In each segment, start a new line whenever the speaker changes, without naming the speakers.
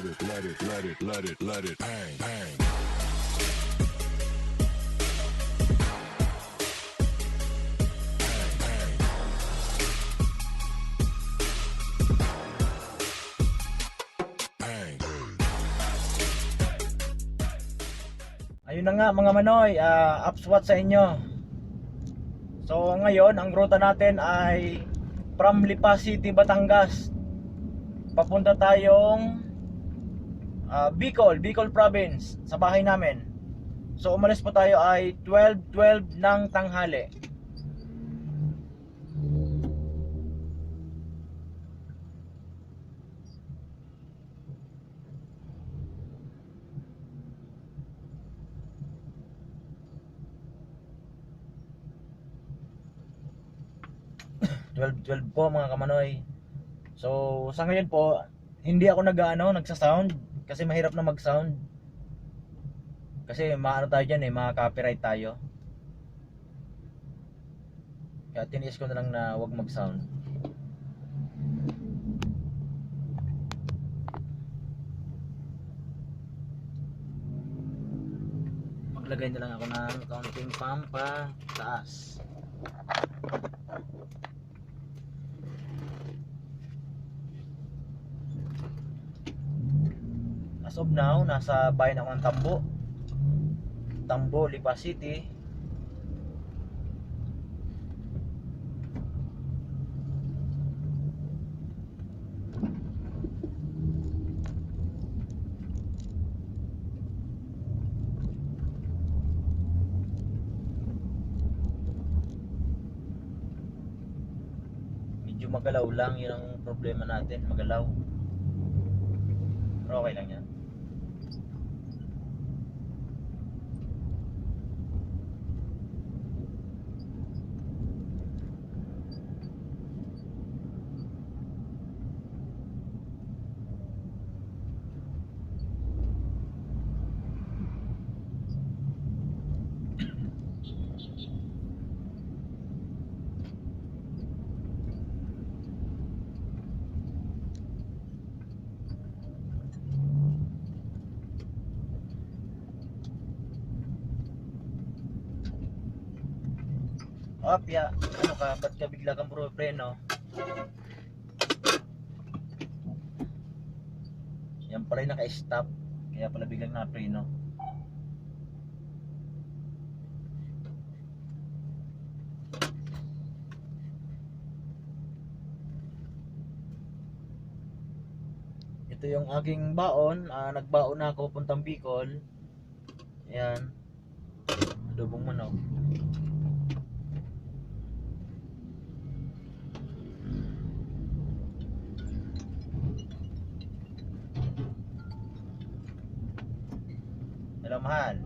let it bang, bang.
Ayun na nga mga manoy, upswat sa inyo. So ngayon, ang ruta natin ay from Lipa City, Batangas. Papunta tayong Bicol Province sa bahay namin. So umalis po tayo ay 12:12 ng tanghali. Twelve po mga kamanoy. So sa ngayon po, hindi ako nagsa-sound kasi mahirap na mag-sound. Kasi maano tayo dyan maka-copyright tayo. Kaya tiniis ko na lang na wag mag-sound. Maglagay na lang ako ng kaunting pampa taas. As of now, nasa bayan ako ng Tambo, Lipa City. Medyo magalaw lang, yun ang problema natin, magalaw. Pero okay lang yan. Opya, ano ka, ba't ka bigla kang puro preno? Yan pala yung naka-stop, kaya pala biglang na-preno. Ito yung aking baon, nagbaon na ako puntang Bicol. Ayan, adobong manok. Hello mahal,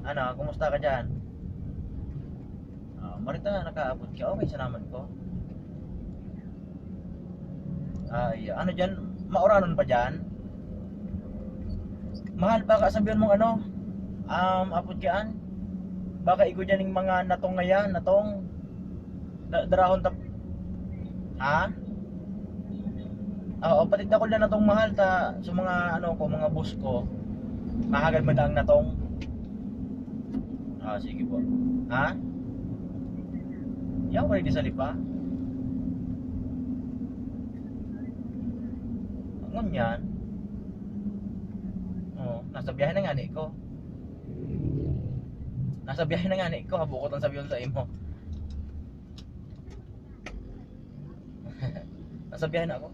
ano, kumusta ka dyan? Marita, nakaabot ka, okay sa naman ko. Ay, ano dyan, mauranon pa dyan? Mahal, baka sabihin mong ano, apod kaan? Baka igo dyan yung mga natong ngayon, natong darahon tap. Ha? Oo, patid ako na natong mahal ta sa mga ano ko, mga boss ko. Mahagad mo na ang natong. Sige po. Ha? Yaw ko di sa Lipa. Ngon yan. Nasa biyahe na nga ni ko. Nasa biyahe na nga ni ko, habukot ang sabihin sa imo. Nasa biyahe na ako.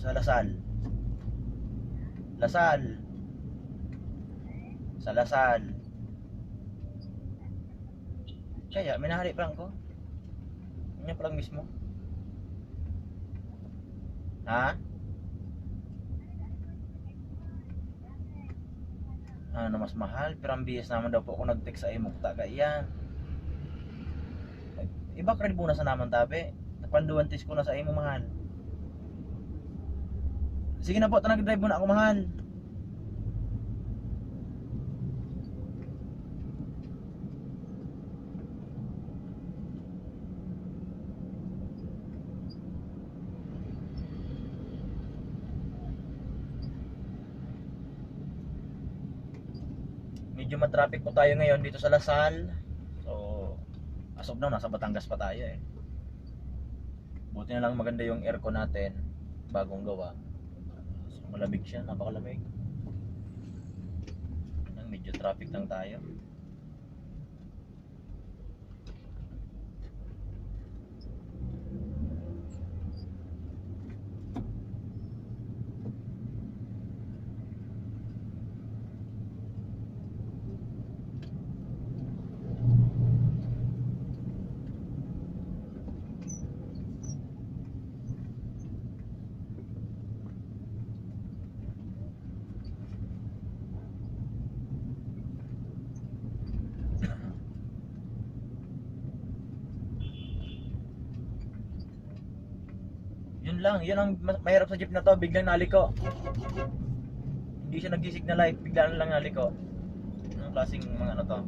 Sa Lasal. Sa Lasal. Kaya, minahari pa lang ko. Ganyan pa lang mismo. Ha? Ano mas mahal? Pero ang bihis naman daw po ako nag-text sa imo. Taka yan. Iba credit muna sa naman tabi. Napanduantis ko na sa imo mahal. Sige na po, nag-drive muna ako mahal. Medyo matraffic po tayo ngayon dito sa Lasal. So, as of now, nasa Batangas pa tayo eh. Buti na lang maganda yung aircon natin, bagong gawa. So, malamig siya, napakalamig. Medyo traffic lang tayo. Yun lang, yun ang mahirap sa jeep na to, biglang naliko. Hindi siya nag-signal light, biglaan lang naliko. Anong klaseng mga ano to?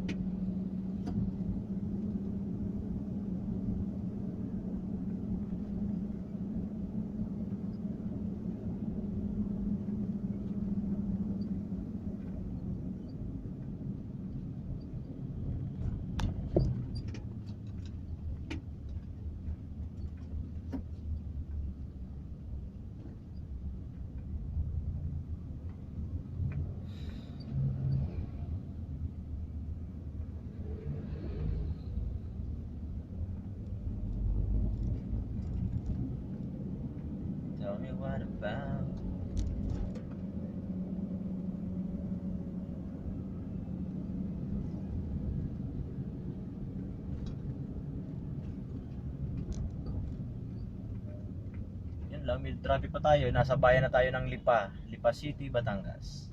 Tell me what about? Yun lang, may traffic pa tayo. Nasa bayan na tayo ng Lipa City, Batangas.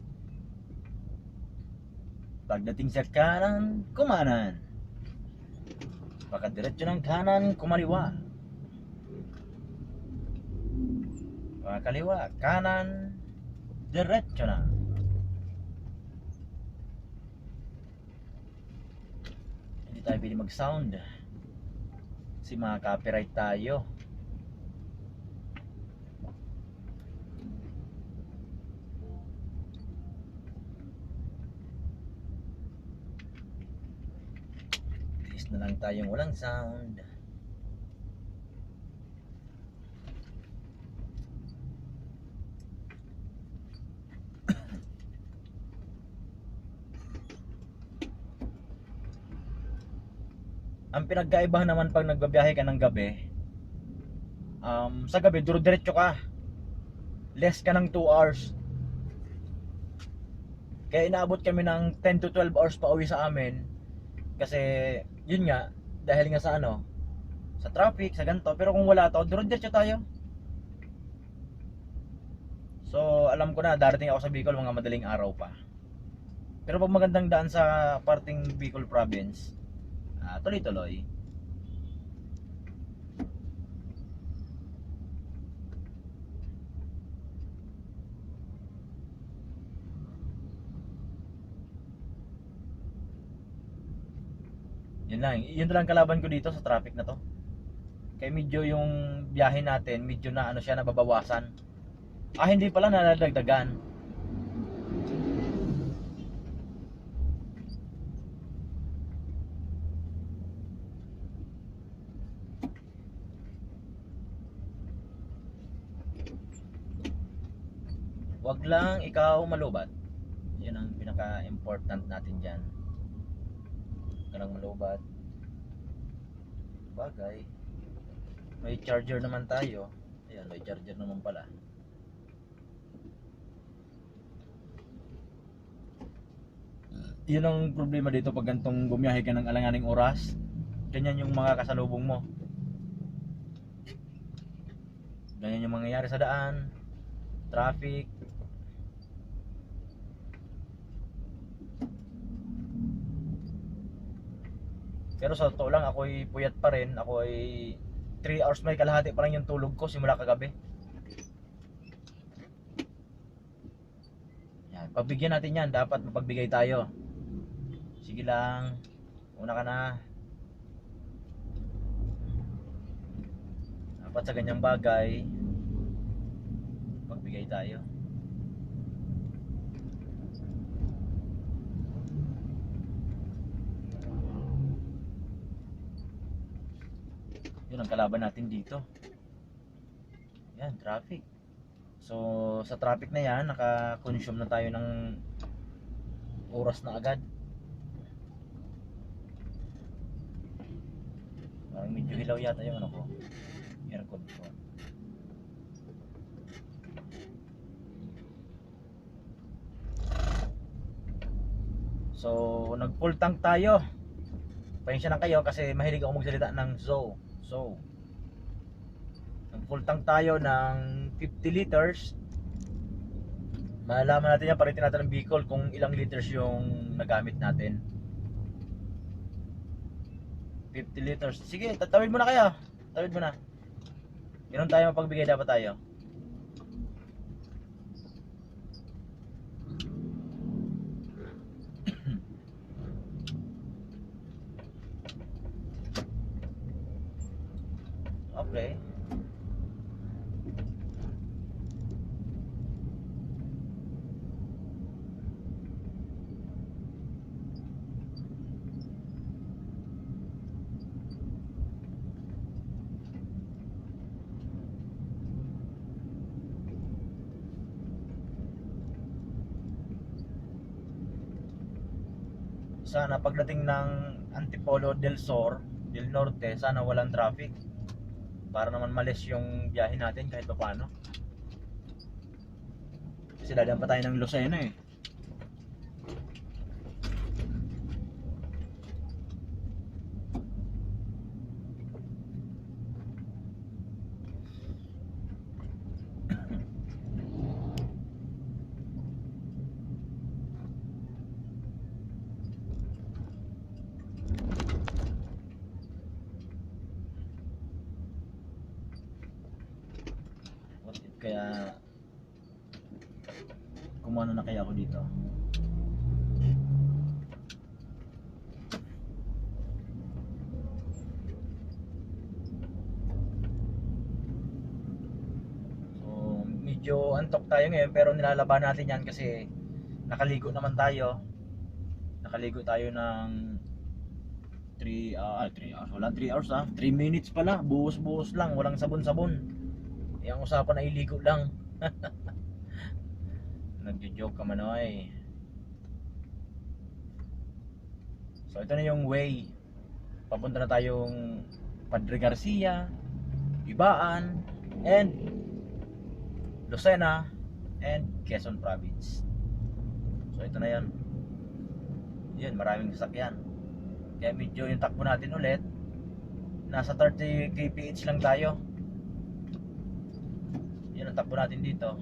Pagdating sa kanan, kumanan. Pakadiretso ng kanan, kumaliwa. Pakaliwa, kanan, diretso na. Hindi tayo pwede mag-sound kasi maka-copyright tayo. Tiis na lang tayong walang sound. Ang pinagkaibahan naman pag nagbabiyahe ka ng gabi, sa gabi duro-diretso ka, less ka ng 2 hours. Kaya inaabot kami ng 10 to 12 hours pa uwi sa amin. Kasi yun nga, dahil nga sa ano, sa traffic, sa ganito. Pero kung wala to, duro-diretso tayo. So alam ko na darating ako sa Bicol mga madaling araw pa. Pero pag magandang daan sa parting Bicol province, tuloy-tuloy. Yun lang kalaban ko dito sa traffic na to. Kaya medyo yung biyahe natin, medyo na ano siya, nababawasan. Hindi pala, nadagdagan. Wag lang ikaw malubat. Yun ang pinaka-important natin dyan. Huwag ka lang malubat. Bagay. May charger naman tayo. Ayan, may charger naman pala. Yun ang problema dito pag gantong bumiyahe ka ng alanganing oras. Ganyan yung mga kasalubong mo. Ganyan yung mangyayari sa daan. Traffic. Pero sa totoo lang, ako'y puyat pa rin. Ako'y 3 hours may kalahati pa lang yung tulog ko simula kagabi. Yan, pagbigyan natin yan. Dapat mapagbigay tayo. Sige lang. Una ka na. Dapat sa ganyang bagay, pagbigay tayo. Yun ang kalaban natin dito. Yan, traffic. So sa traffic na yan, naka-consume na tayo ng oras na agad. Parang medyo hilaw yata yung ano ko, aircon ko. So nag full tank tayo. Pasensya na kayo kasi mahilig ako magsalita ng so nag full tank tayo ng 50 liters. Malalaman natin yan, paritin natin ng Bicol kung ilang liters yung nagamit natin. 50 liters. Sige, tatawid mo na kayo. Tawid mo na. Ganun tayo mapagbigay dapat tayo. Okay. Sana pagdating ng Antipolo del Sur, del Norte, sana walang traffic. Para naman malis yung biyahe natin kahit pa paano. Kasi dadaan pa tayo ng Lucena eh. Kaya kumano na kaya ako dito. So medyo antok tayo ngayon pero nilalaban natin yan kasi nakaligo naman tayo. Nakaligo tayo ng 3 hours. Wala 3 hours 3 minutes pala. Buhos-buhos lang, walang sabon-sabon. Yung usapan ay ligo lang. Nagjo-joke ka man oy. So ito na yung way. Papunta na tayong Padre Garcia, Ibaan, and Lucena, and Quezon Province. So ito na yan. Yan, maraming sasakyan. Kaya medyo yung takbo natin ulit, nasa 30 kph lang tayo. Yan ang takbo natin dito.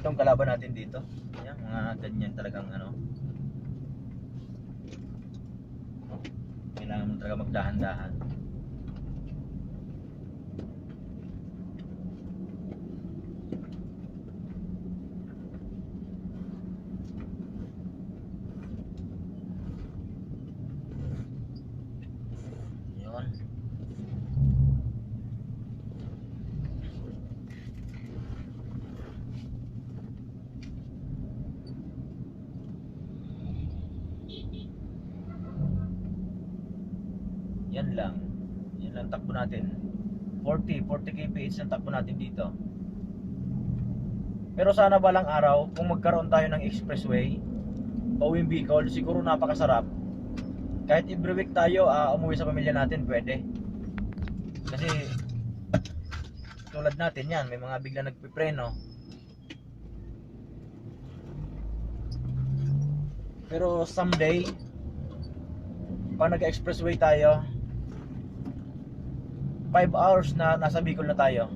Itong kalaban natin dito, yan, mga ganyan talagang ano, kailangan mo talaga magdahan-dahan. Yun. Yan lang takbo natin. 40 kph ang takbo natin dito. Pero sana balang araw, kung magkaroon tayo ng expressway, pauwing Bicol, siguro napakasarap. Kahit every week tayo umuwi sa pamilya natin, pwede. Kasi tulad natin yan, may mga bigla nagpipreno. Pero someday, pag nag-expressway tayo, 5 hours na nasa Bicol na tayo.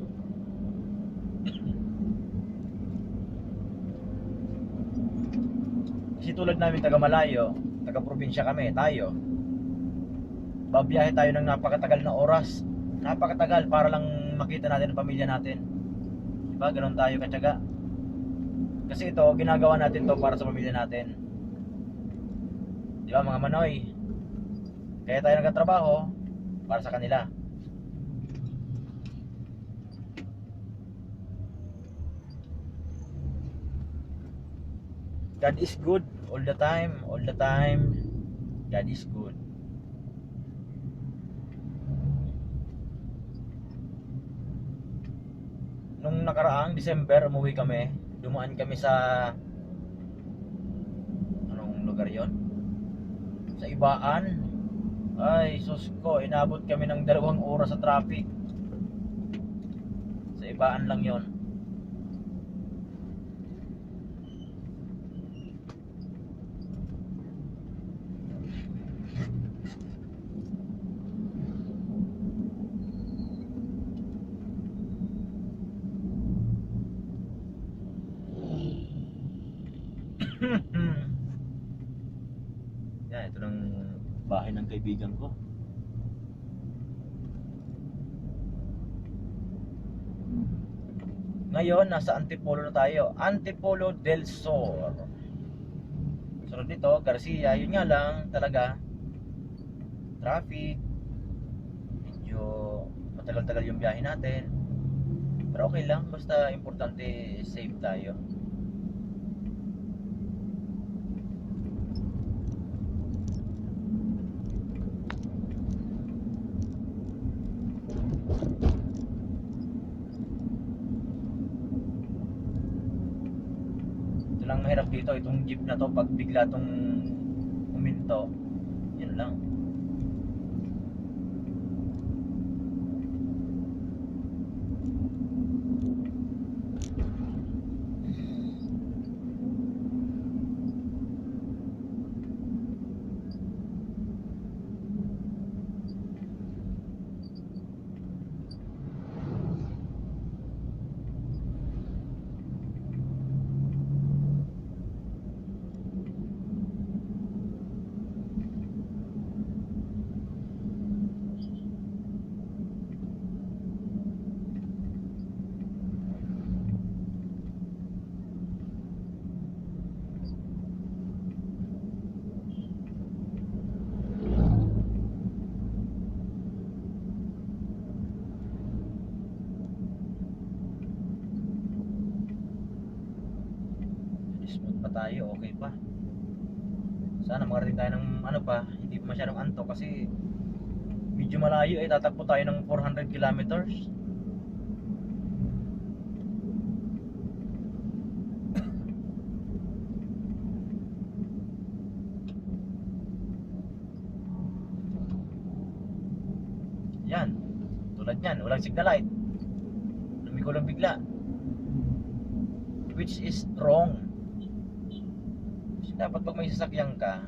Kasi tulad namin taga Malayo, taga probinsya kami, tayo. Babiyahe tayo ng napakatagal na oras. Napakatagal para lang makita natin ang pamilya natin. Diba? Ganon tayo katyaga. Kasi ito, ginagawa natin to para sa pamilya natin. Diba mga Manoy? Kaya tayo nagtatrabaho para sa kanila. God is good all the time, all the time. God is good. Nung nakaraang December, umuwi kami. Dumaan kami sa anong lugar 'yon? Sa Ibaan. Ay, sus ko, inabot kami ng 2 oras sa traffic. Sa Ibaan lang 'yon. Yan, ito ng bahay ng kaibigan ko. Ngayon, nasa Antipolo na tayo. Antipolo del Sur. Sunod nito, Garcia. Yun nga lang, talaga, traffic. Medyo matagal-tagal yung biyahe natin. Pero okay lang, basta importante safe tayo. Ito lang mahirap dito, itong jeep na to, pag bigla tong huminto, yun lang. Smooth pa tayo, okay pa. Sana makarating tayo ng ano pa, hindi pa masyadong antok kasi medyo malayo eh, tatakbo tayo ng 400 kilometers. Yan, tulad yan, walang signal light. Lumiko lang bigla. Which is wrong. Kasi dapat pag may sasakyan ka,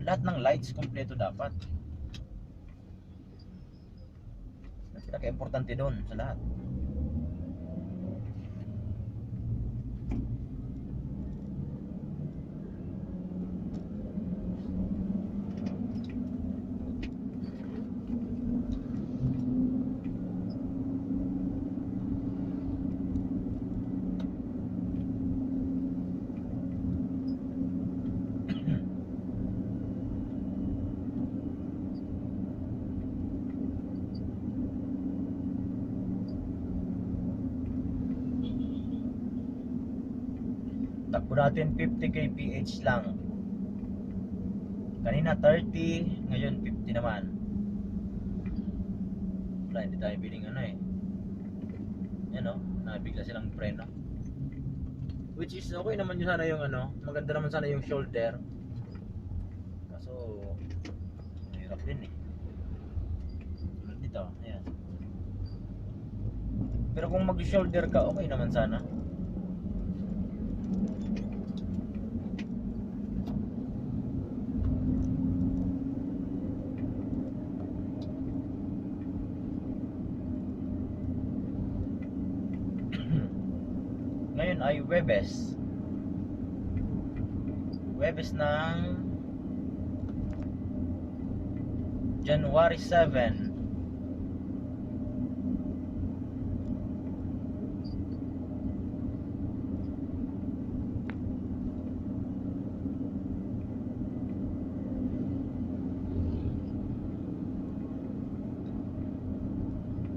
lahat ng lights kompleto dapat. Pinaka-importante doon sa lahat. Takbo natin 50 kph lang. Kanina 30, ngayon 50 naman. Wala, hindi tayo biling ano eh. Yan o, nabigla silang preno. Which is okay naman yun sana yung ano, maganda naman sana yung shoulder. Kaso mahirap din eh. Tulad dito, ayan. Pero kung mag-shoulder ka, okay naman sana. Ngayon ay Webes. Webes ng January 7.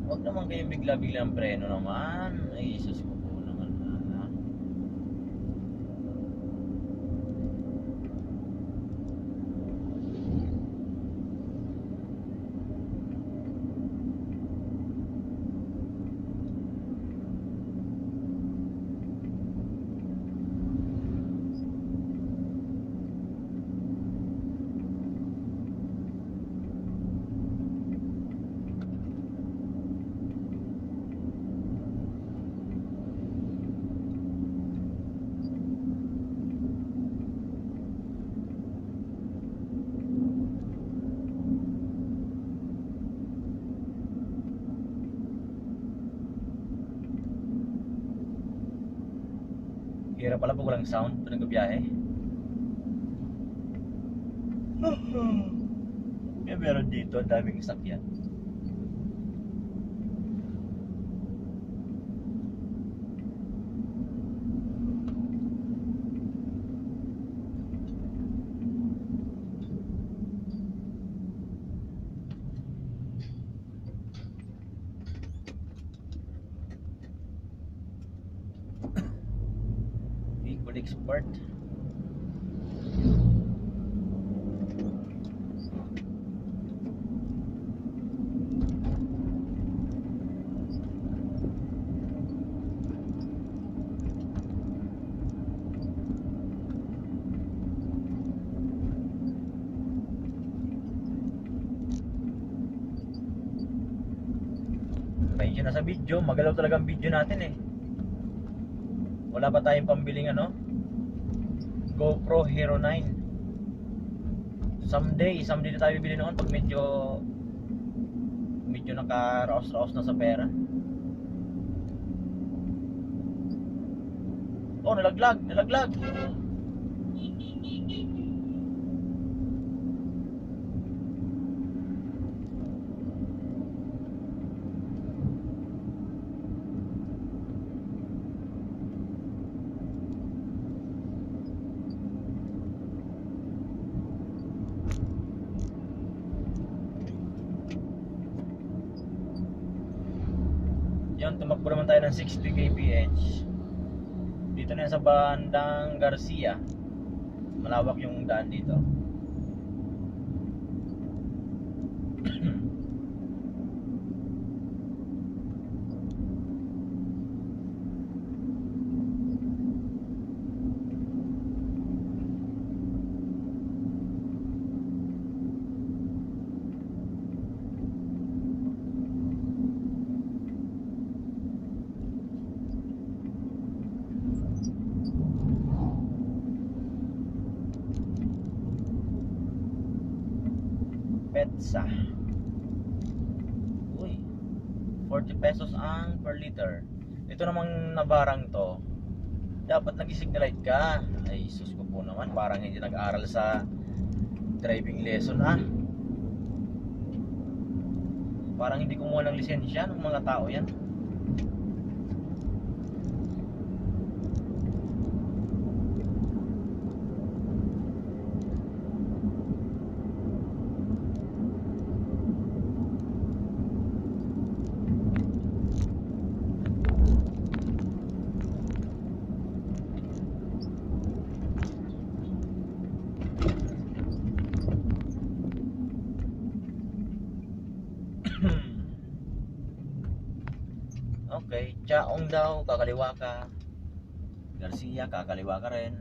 Huwag naman kayong bigla-biglang preno naman. Ay, Jesus ko po naman. Hirap pala pag walang sound pag nagbiyahe. Kaya meron dito, ang daming sakyan. Bicol Export. Medyo na sa video, magalaw talaga ang video natin eh. Wala pa tayong pambiling ano, GoPro Hero 9. Someday na tayo bibili noon pag medyo naka-raos-raos na sa pera. Oh, nalaglag. Yan, tumakbo naman tayo ng 60 kph. Dito na yan sa bandang Garcia. Malawak yung daan dito. Petsa. Uy, 40 pesos ang per liter. Ito namang nabarang to, dapat nag-signal light ka. Ay, sus ko po naman, parang hindi nag-aral sa driving lesson Parang hindi kumuha ng lisensya ng mga tao yan. Okay, Chaong daw, kakaliwa ka. Garcia, kakaliwa ka rin.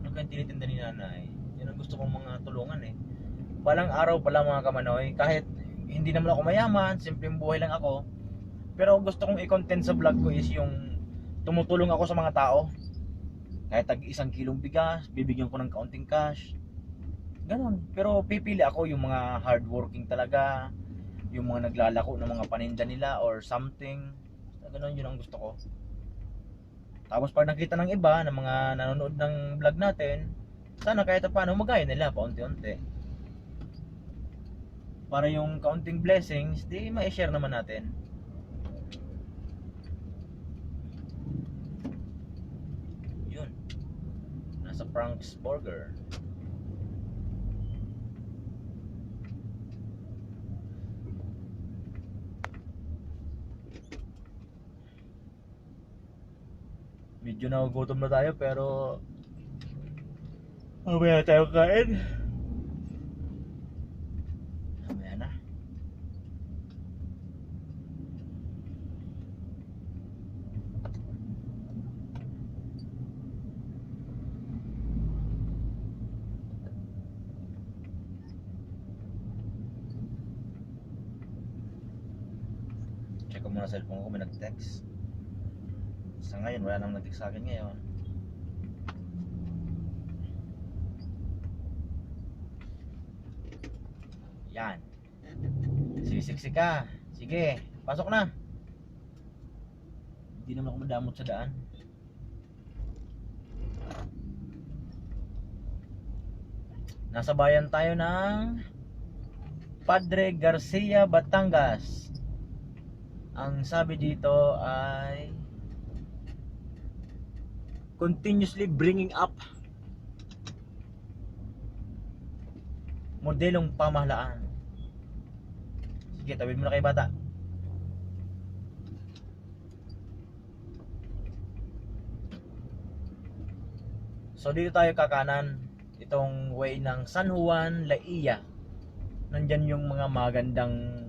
Ano kayang tinitinda ni nanay? Yan ang gusto kong mga tulungan eh. Balang araw pala mga kamanoy, kahit hindi naman ako mayaman, simpleng buhay lang ako, pero gusto kong i-content sa vlog ko is yung tumutulong ako sa mga tao. Kahit tag 1 kilong bigas, bibigyan ko ng kaunting cash. Ganon. Pero pipili ako yung mga hardworking talaga, yung mga naglalako ng mga paninda nila or something. Ganon, yun ang gusto ko. Tapos pag nakita ng iba, ng mga nanonood ng vlog natin, sana kahit paano magaya nila paunti-unti. Para yung kaunting blessings, di ma-share naman natin. Yun. Nasa Frank's Burger. Medyo nagugutom na tayo pero mamaya tayo kain. Mamaya na. Check ko muna sa cellphone ko, may nag-text. Sa ngayon, wala nang nag-text sa akin ngayon. Yan. Sisiksi ka. Sige, pasok na. Hindi naman ako madamot sa daan. Nasa bayan tayo ng Padre Garcia, Batangas. Ang sabi dito ay continuously bringing up modelong pamahalaan. Sige, tawid mo na kay bata. So dito tayo kakanan, itong way ng San Juan, Laia. Nandyan yung mga magandang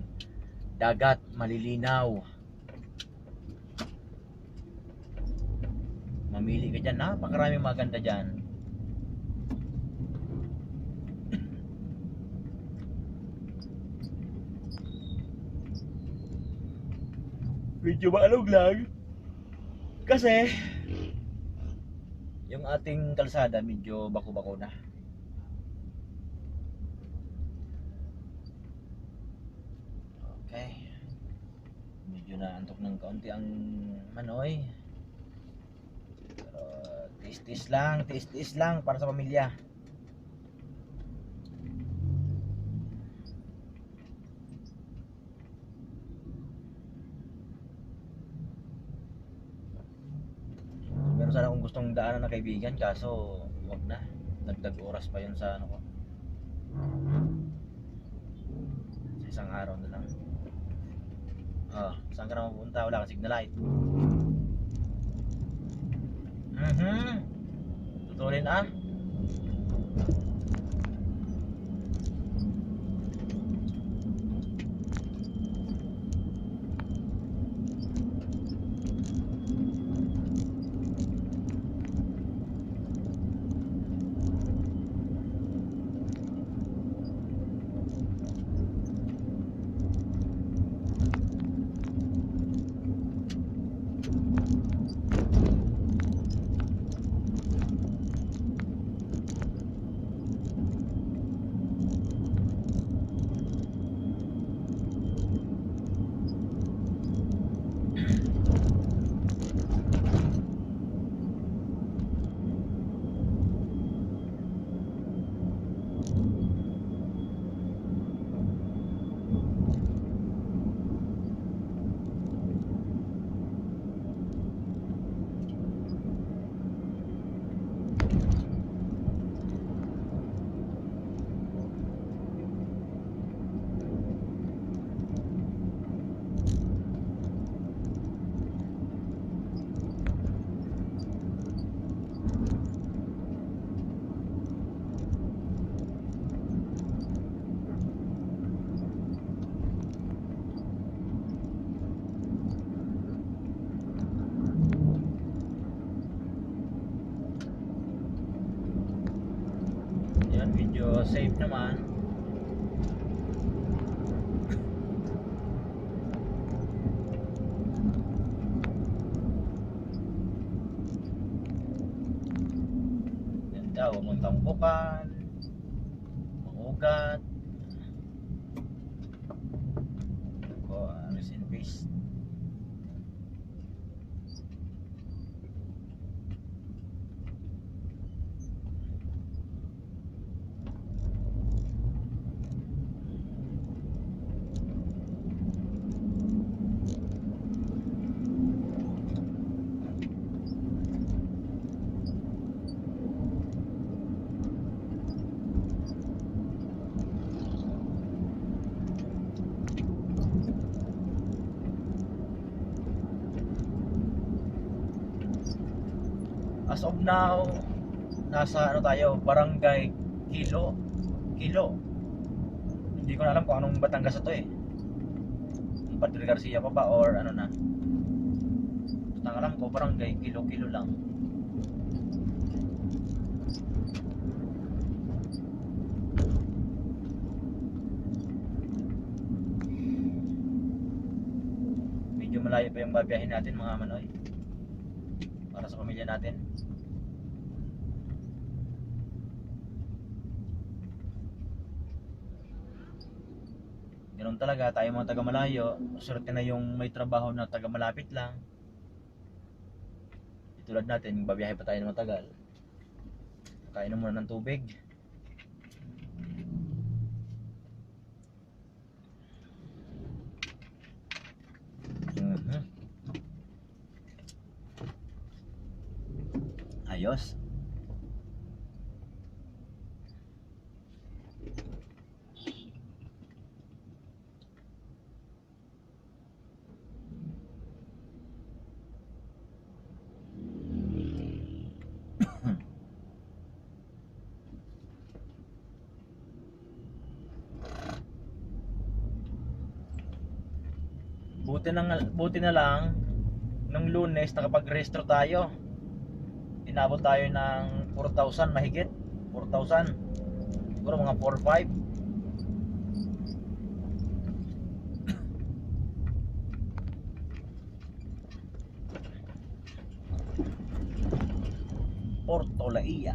dagat, malilinaw. Mamili ka dyan, napakaraming maganda dyan. Medyo maalog lang kasi yung ating kalsada medyo bako-bako na. Okay, medyo naantok ng kaunti ang manoy. Pero tiis-tiis lang para sa pamilya. Meron sana akong gustong daanan na kaibigan kaso wag na. Nagdag oras pa yun sa ano ko. Sa isang araw na lang. Saan ka na mapunta? Wala ka signal light. Tutulin medyo safe naman. Ganda, huwag mong tampukan, mangugat. Ako, rest in peace. As of now, nasa ano tayo, Barangay Kilo. Hindi ko na alam kung anong Batangas ito eh. Padre Garcia pa ba or ano na. Basta ang alam ko, Barangay Kilo lang. Medyo malayo pa yung babiyahin natin mga manoy. Para sa pamilya natin. Ganun talaga, tayo mga taga malayo, swerte na yung may trabaho na taga malapit lang. Tulad natin, babiyahe pa tayo ng matagal. Kain na muna ng tubig. Ayos. Buti na lang nung Lunes nakapag-restro tayo. Inabot tayo ng 4,000 mahigit. 4,000. Siguro mga 4-5. Porto Laia.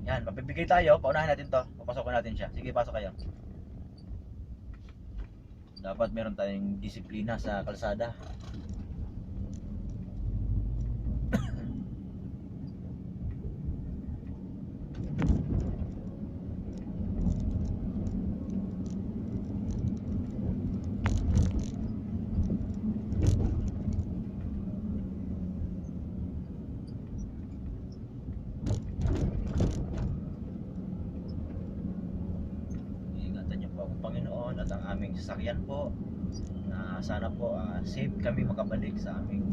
Yan, mapibigay tayo. Paunahin natin to. Papasokin natin siya. Sige, pasok kayo. Dapat meron tayong disiplina sa kalsada. Panginoon at ang aming sasakyan po na sana po safe kami makabalik sa aming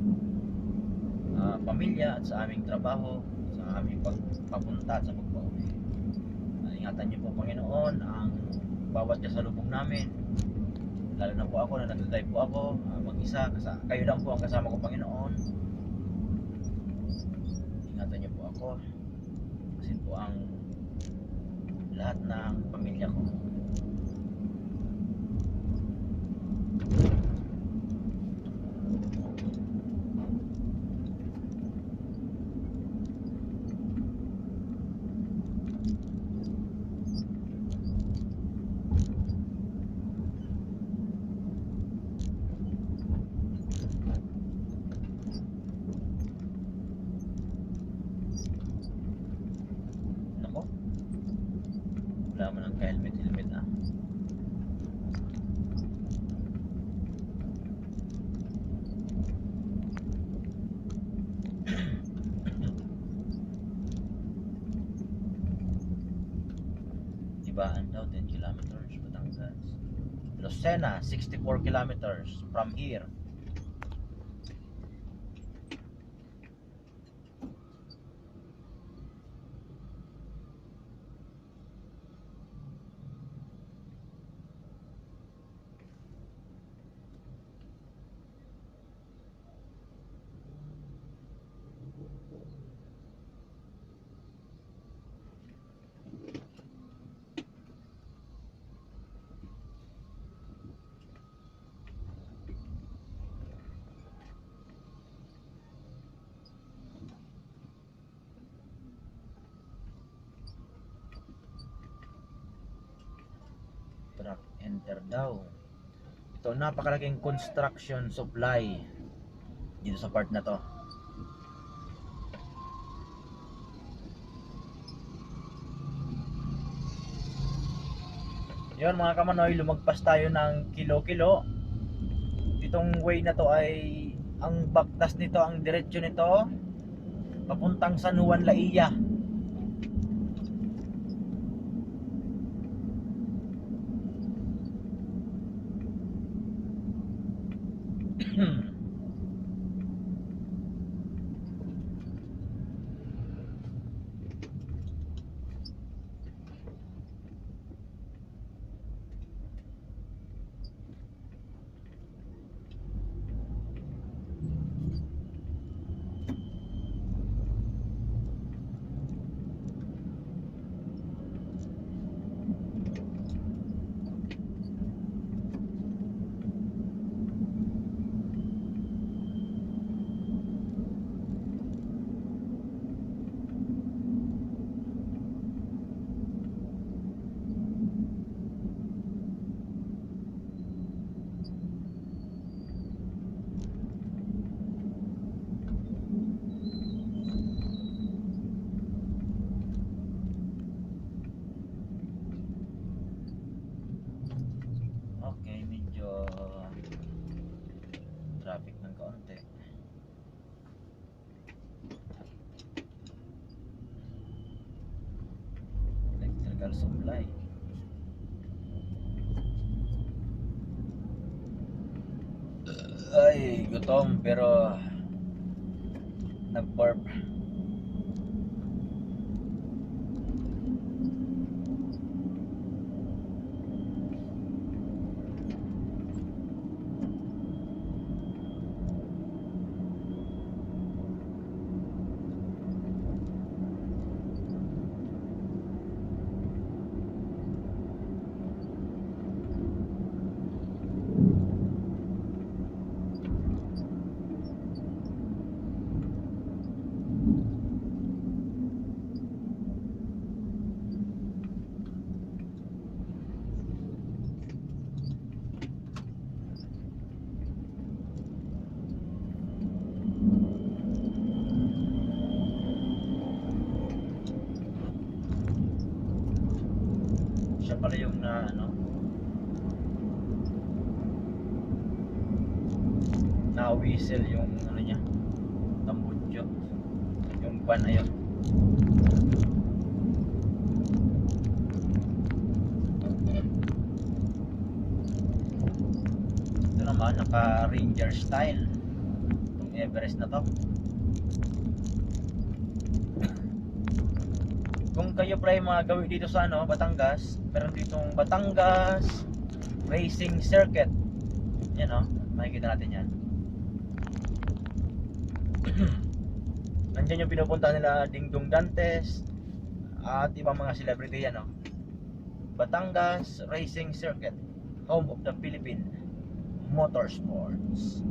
pamilya at sa aming trabaho, sa aming pagpapunta at sa pagpauwi. Ingatan niyo po Panginoon ang bawat kasalubong namin, lalo na po ako na nag-drive po ako mag-isa, kayo lang po ang kasama ko Panginoon. Ingatan niyo po ako kasi po ang lahat ng pamilya ko. Nako, wala mo ng helmet Lucena, 64 kilometers from here. Truck enter daw. Ito, napakalaking construction supply dito sa part na to. Yun mga kamanoy, lumagpas tayo ng kilo-kilo. Itong way na to ay, ang baktas nito, ang diretsyo nito papuntang San Juan Laia. Okay, medyo traffic ng kaunti. Electrical supply. Ay, gutom pero nag-burp. Siya pala yung na whistle yung niya, tambutso, yung pan na yun. Ito naman naka Ranger style itong Everest na to. Kung kayo pala yung mga gawin dito sa Batangas, meron ditong Batangas Racing Circuit. Yan makikita natin yan. Nandiyan yung pinupunta nila Dingdong Dantes at ibang mga celebrity yan. Batangas Racing Circuit, home of the Philippine Motorsports.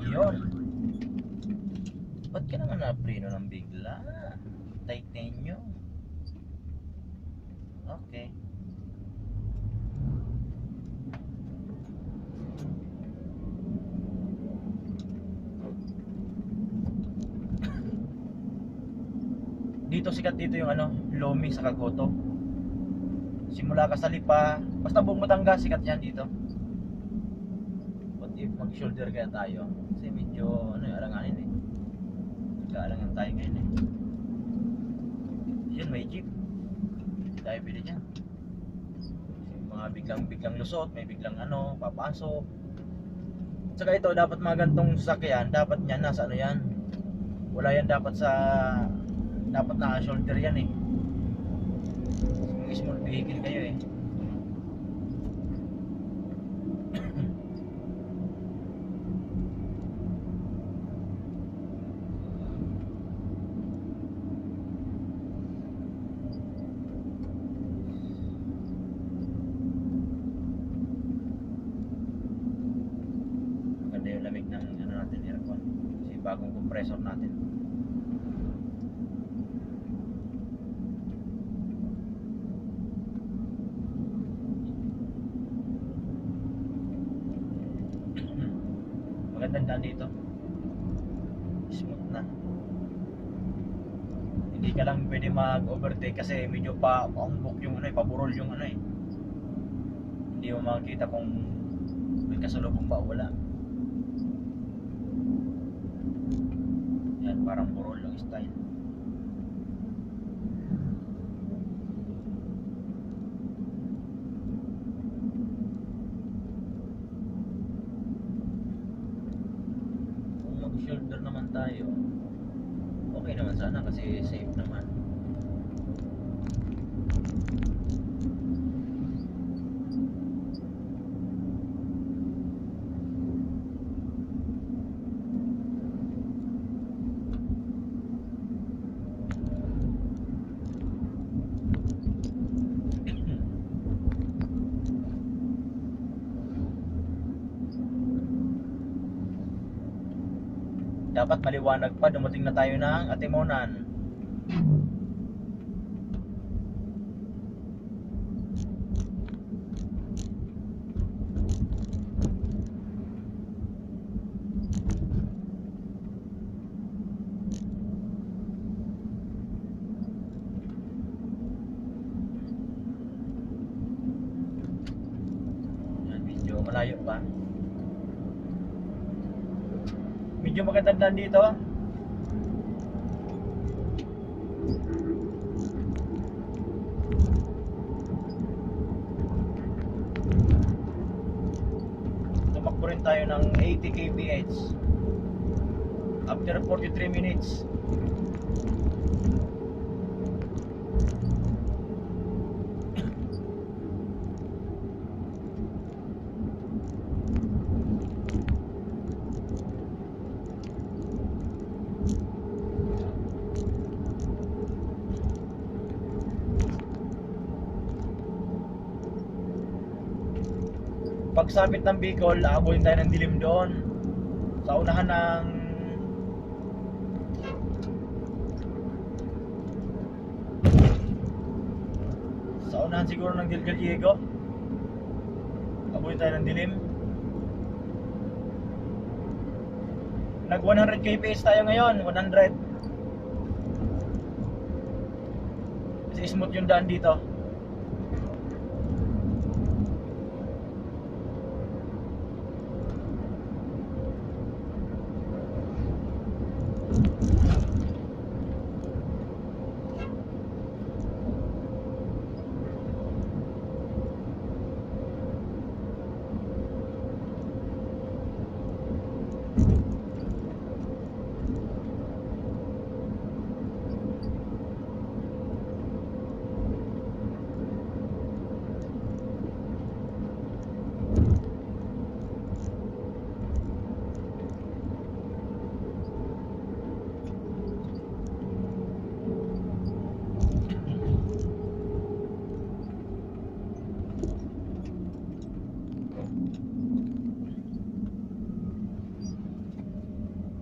Yun. Ba't ka naman na-preno ng bigla? Titanium. Okay. dito sikat dito yung ano, Lomi sa Kagoto. Simula ka sa Lipa, basta buong Batangas sikat yan dito. What if mag-shoulder kaya tayo? Kasi medyo ano, alanganin eh. Nagkaalangan tayo ngayon eh. Yun, may jeep. Hindi tayo pili dyan. Mga biglang lusot, may biglang ano, papasok. Saka ito, dapat mga gantong sasakyan, dapat yan, nasa ano yan. Wala yan dapat sa, dapat na shoulder yan eh. Kung small vehicle kayo eh. Maganda yung lamig ng ano natin, aircon. Kasi bagong compressor natin. Magandang daan dito. Smooth na. Hindi ka lang pwede mag-overtake kasi medyo paumbok yung ano eh, paburol yung ano eh. Hindi mo makikita kung may kasalubong ba o wala. Yan, parang burol yung style. Kung mag-shoulder naman tayo, okay naman sana kasi safe naman. Dapat maliwanag pa, dumating na tayo ng Atimonan. Yan, medyo malayo pa. Medyo magandang daan dito. Tumakbo rin tayo ng 80 kph after 43 minutes. Pagsapit ng Bicol, aabuhin tayo ng dilim doon. Sa unahan ng siguro ng Del Gallego. Aabuhin tayo ng dilim. Nag 100 kph tayo ngayon, 100. Kasi smooth yung daan dito.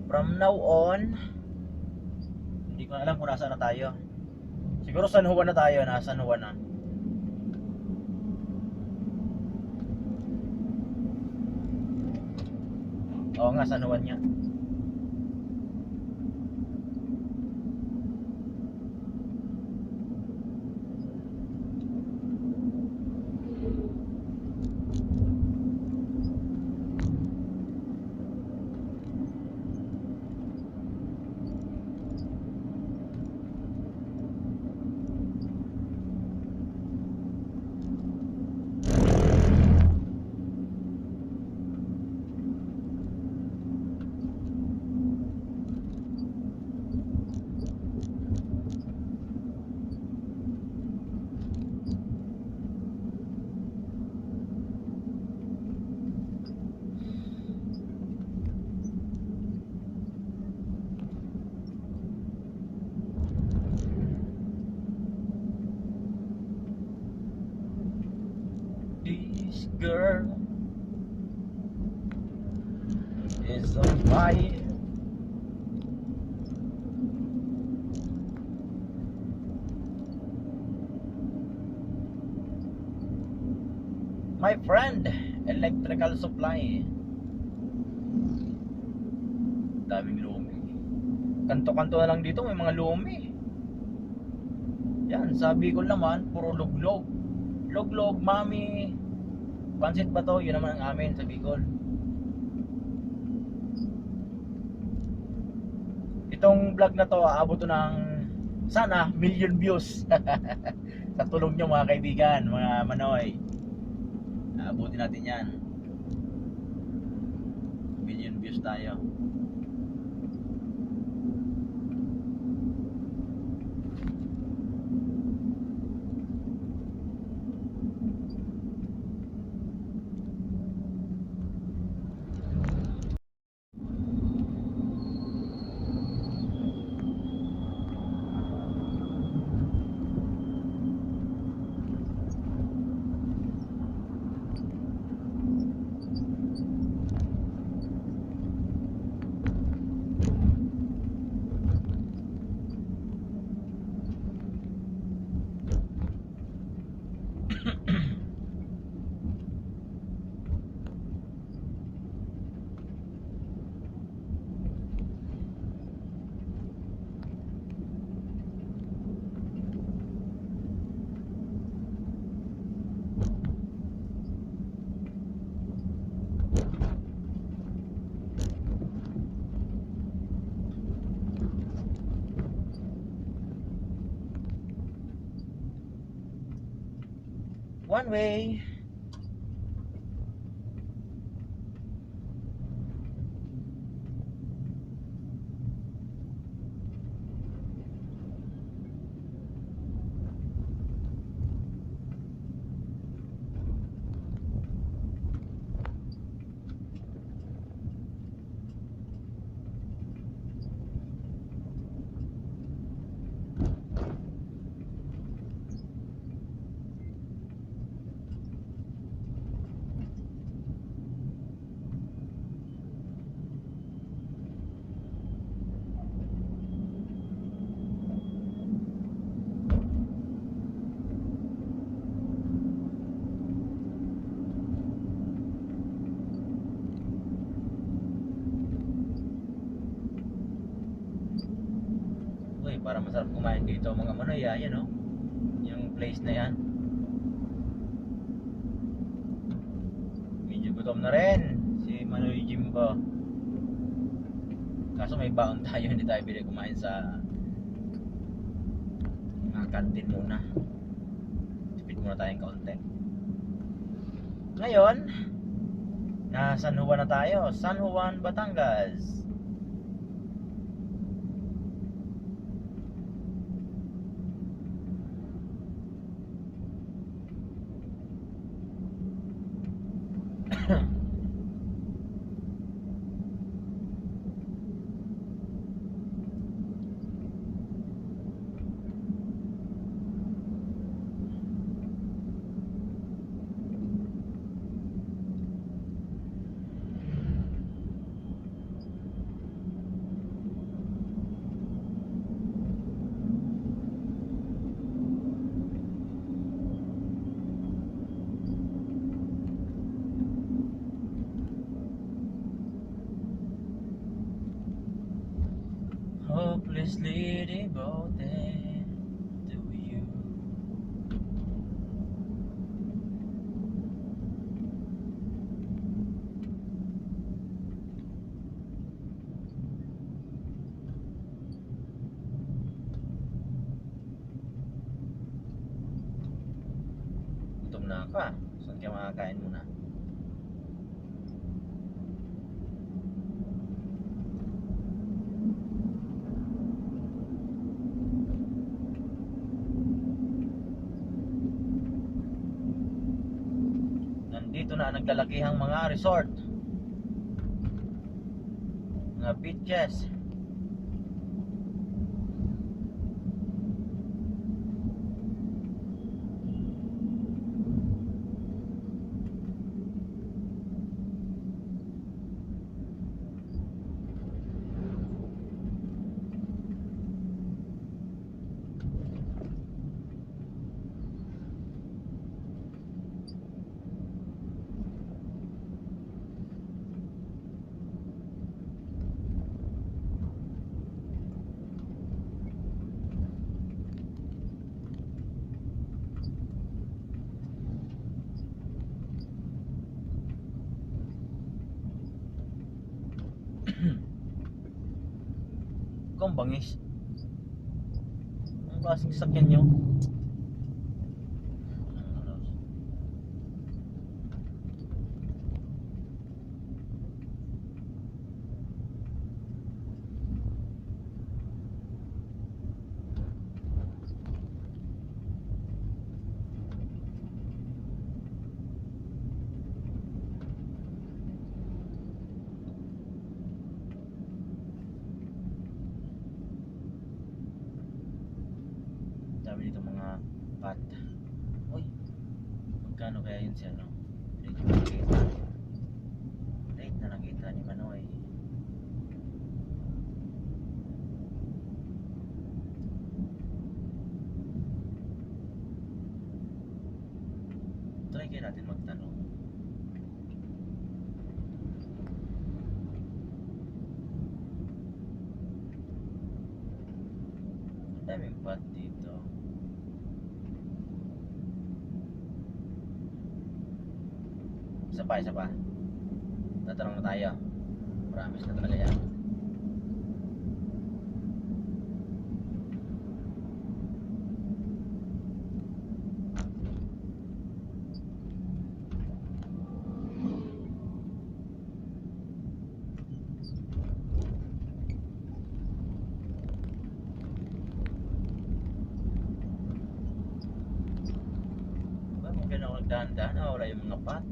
From now on, hindi ko na alam kung nasaan na tayo. Siguro San Juan na tayo, nasa San Juan na. Oo nga, San Juan niya. girl is on fire. My friend, electrical supply. Daming lumi. Kanto-kanto na lang dito, may mga lumi. Yan, sabi ko naman, puro luglog. Luglog, mami. Pansit ba to? Yun naman ang amin sa Bicol. Itong vlog na to, aabot to ng sana, million views. Sa tulong nyo mga kaibigan, mga manoy. Aabutin natin yan. Million views tayo. One way. Uy, para masarap kumain dito mga manoy, yan o. Yung place na yan. Medyo gutom na rin si Manoy Jimbo. Kaso may baon tayo, hindi tayo bili kumain sa mga kantin muna. Tipid muna tayong kaunti. Ngayon, na San Juan na tayo. San Juan, Batangas. Hopelessly devoted to you. Gutom na ako ah. Saan ka makakain muna? Dito na naglalakihang mga resort, mga beaches. Kung bangis. Ang klaseng sakyan nyo. Dami dito mga pat. Uy, magkano kaya yun siya, no? Rate na nakita. Rate na nakita ni Manoy. Try kaya natin magtanong. Ang daming pat dito. Isa pa, isa pa. Tatanong na tayo. Promise na talaga yan. Ba, maganda ako nagdahan-dahan. Wala yung mga pat.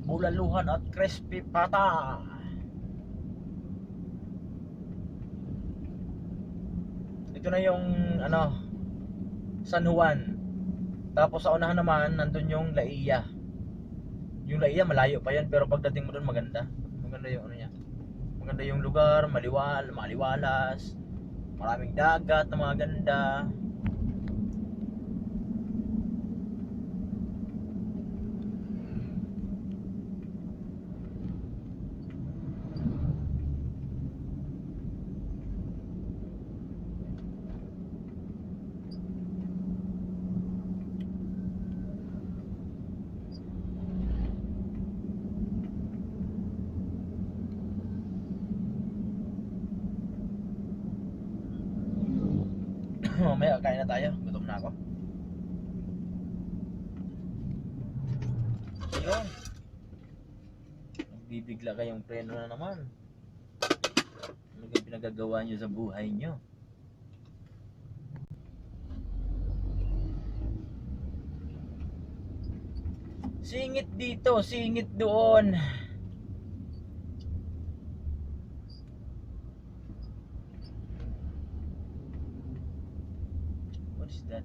Bulaluhan at crispy pata. Ito na yung ano, San Juan. Tapos sa unahan naman nandun yung Laia. Yung Laia malayo pa yan, pero pagdating mo doon maganda. Maganda yung ano niya. Maganda yung lugar, maliwalas. Maraming dagat na mga ganda. Mamaya kain na tayo, gutom na ako. Ayun, nagbibigla kayong preno na naman. Ano yung pinagagawa nyo sa buhay nyo? Singit dito, singit doon. What is that?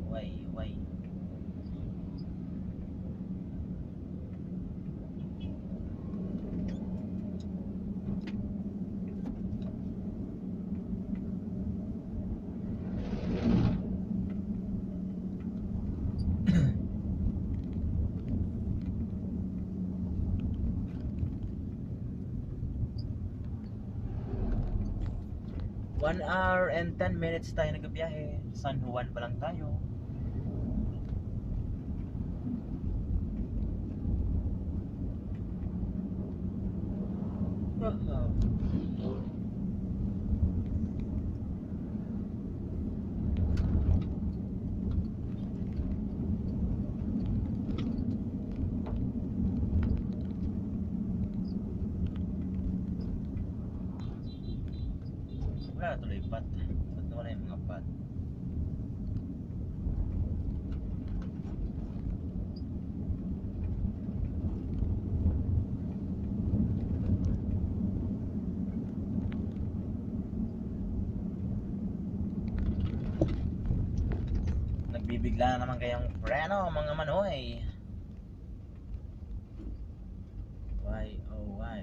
Why? One hour and 10 minutes tayo nagbiyahe. San Juan pa lang tayo. Wala na tuloy pat. Ba't nawala yung mga pat? Nagbibigla na naman kayong preno mga manoy. Why oh why?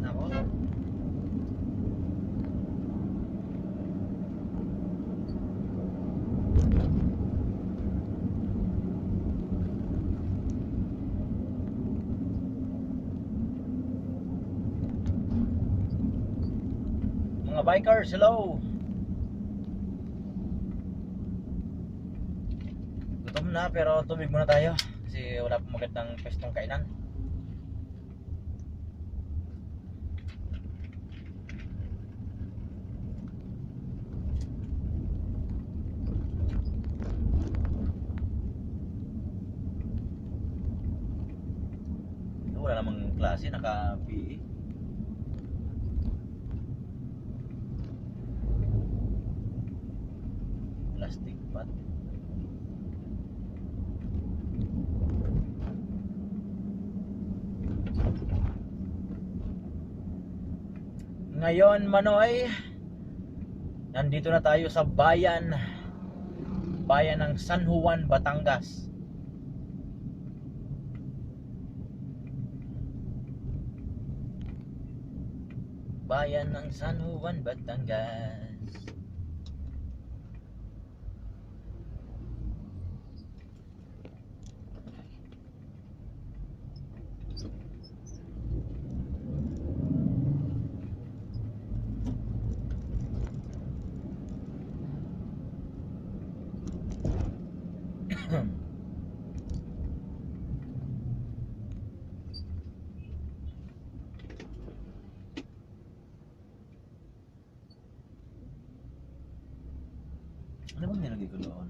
Nako. Mga bikers, hello. Gutom na pero tumig muna tayo kasi wala pong magandang pestong kainan. Wala namang klase, naka-PE. Plastic pot. Ngayon manoy, nandito na tayo sa bayan ng San Juan, Batangas. Bayan ng San Juan, Batangas. Ano bang nilagay ko doon?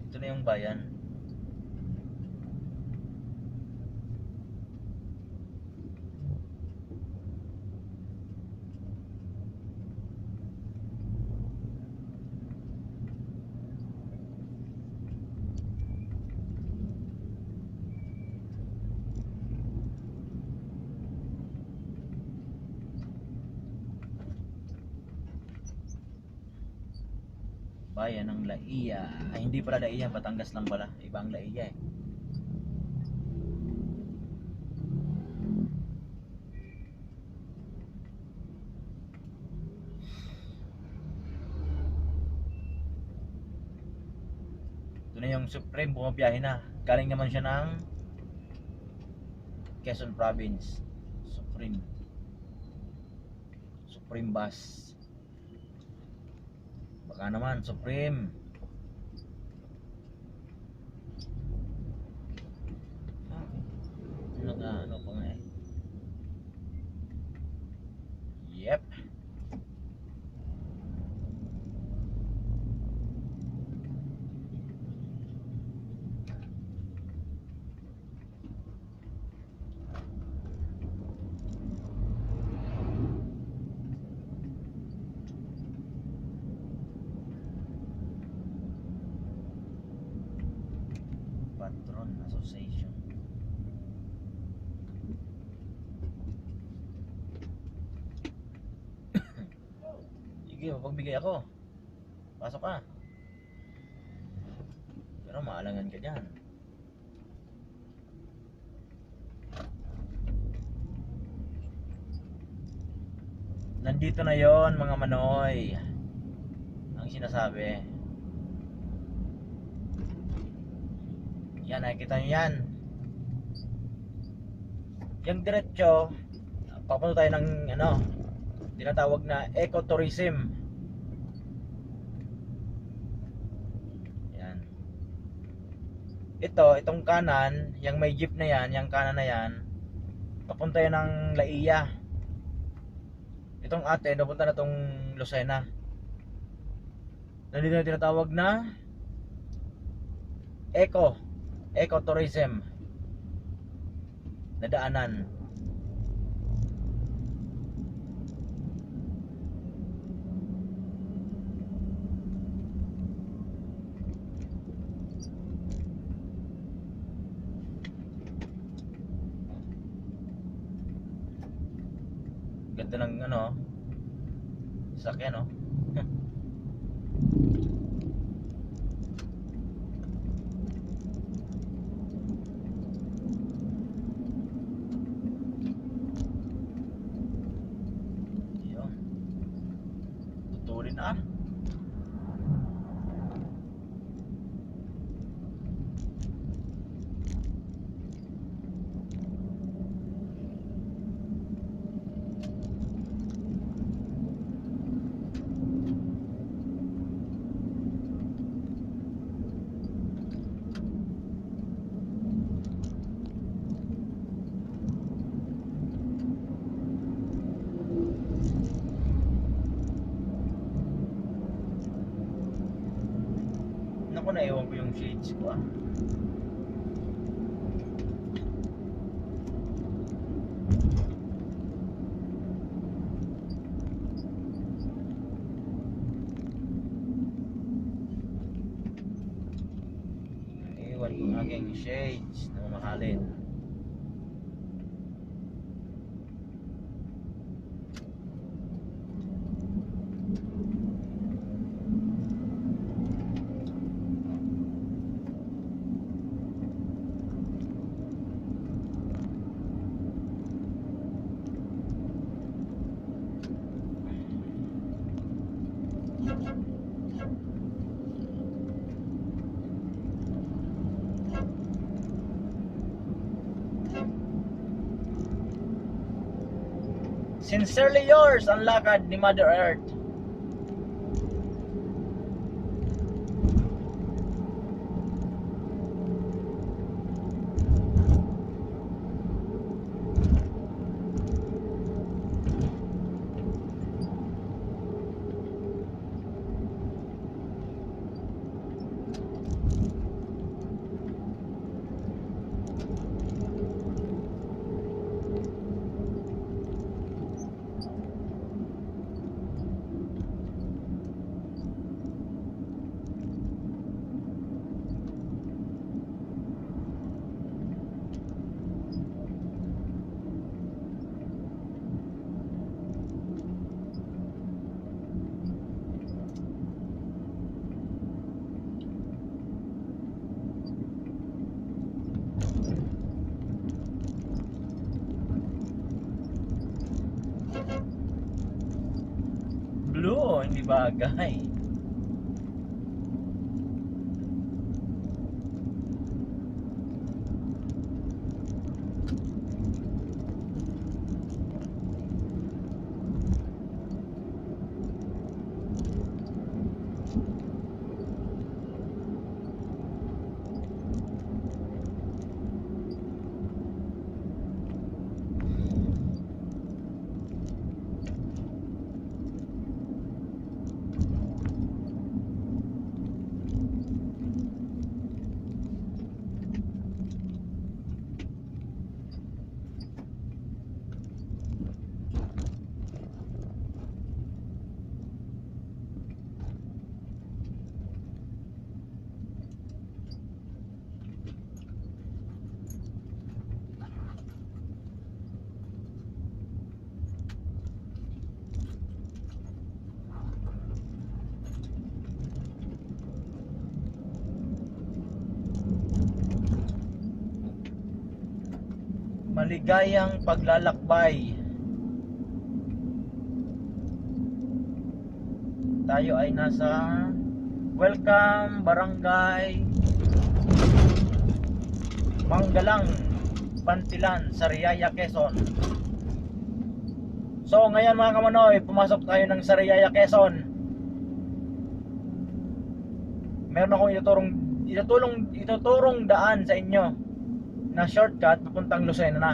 Ito na yung bayan. Bayan ng Laia. Ay, hindi pala Laia, Batangas lang pala. Ibang Laia eh. Ito na yung Supreme, bumabiyahe na. Galing naman siya ng Quezon Province. Supreme bus. Baka naman Supreme. Ano pa nga eh. Yep. Drone Association. Sige, mapagbigay ako. Pasok ka. Pero maalangan ka dyan. Nandito na yon mga manoy. Ang sinasabi. Yan, nakikita nyo yan. Yung diretso, papunta tayo ng ano, tinatawag na ecotourism. Yan. Itong kanan, yung may jeep na yan, yung kanan na yan, papunta yan ng Laia. Itong atin, papunta na tong Lucena. Nandito na tinatawag na ecotourism na daanan. Ganda ng ano, sakyan, no? Yun. Tutulin na. Naku, naiwan ko yung shades ko, ah. Naiwan ko ang aking shades na mamahalin. Sincerely yours, ang lakad ni Mother Earth. Blue, hindi bagay. Maligayang paglalakbay. Tayo ay nasa Welcome Barangay Manggalang, Pantilan, Sariaya, Quezon. So ngayon mga kamanoy, pumasok tayo ng Sariaya, Quezon. Meron akong ituturong daan sa inyo na shortcut papuntang Lucena na.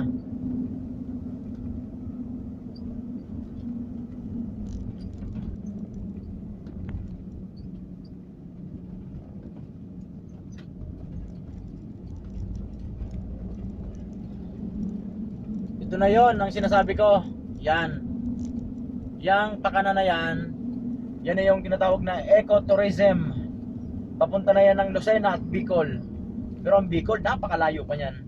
Ito na yon ang sinasabi ko. Yan. Yang pakanan na yan, yan na yung tinatawag na ecotourism. Papunta na yan ng Lucena at Bicol. Pero ang Bicol, napakalayo pa yan.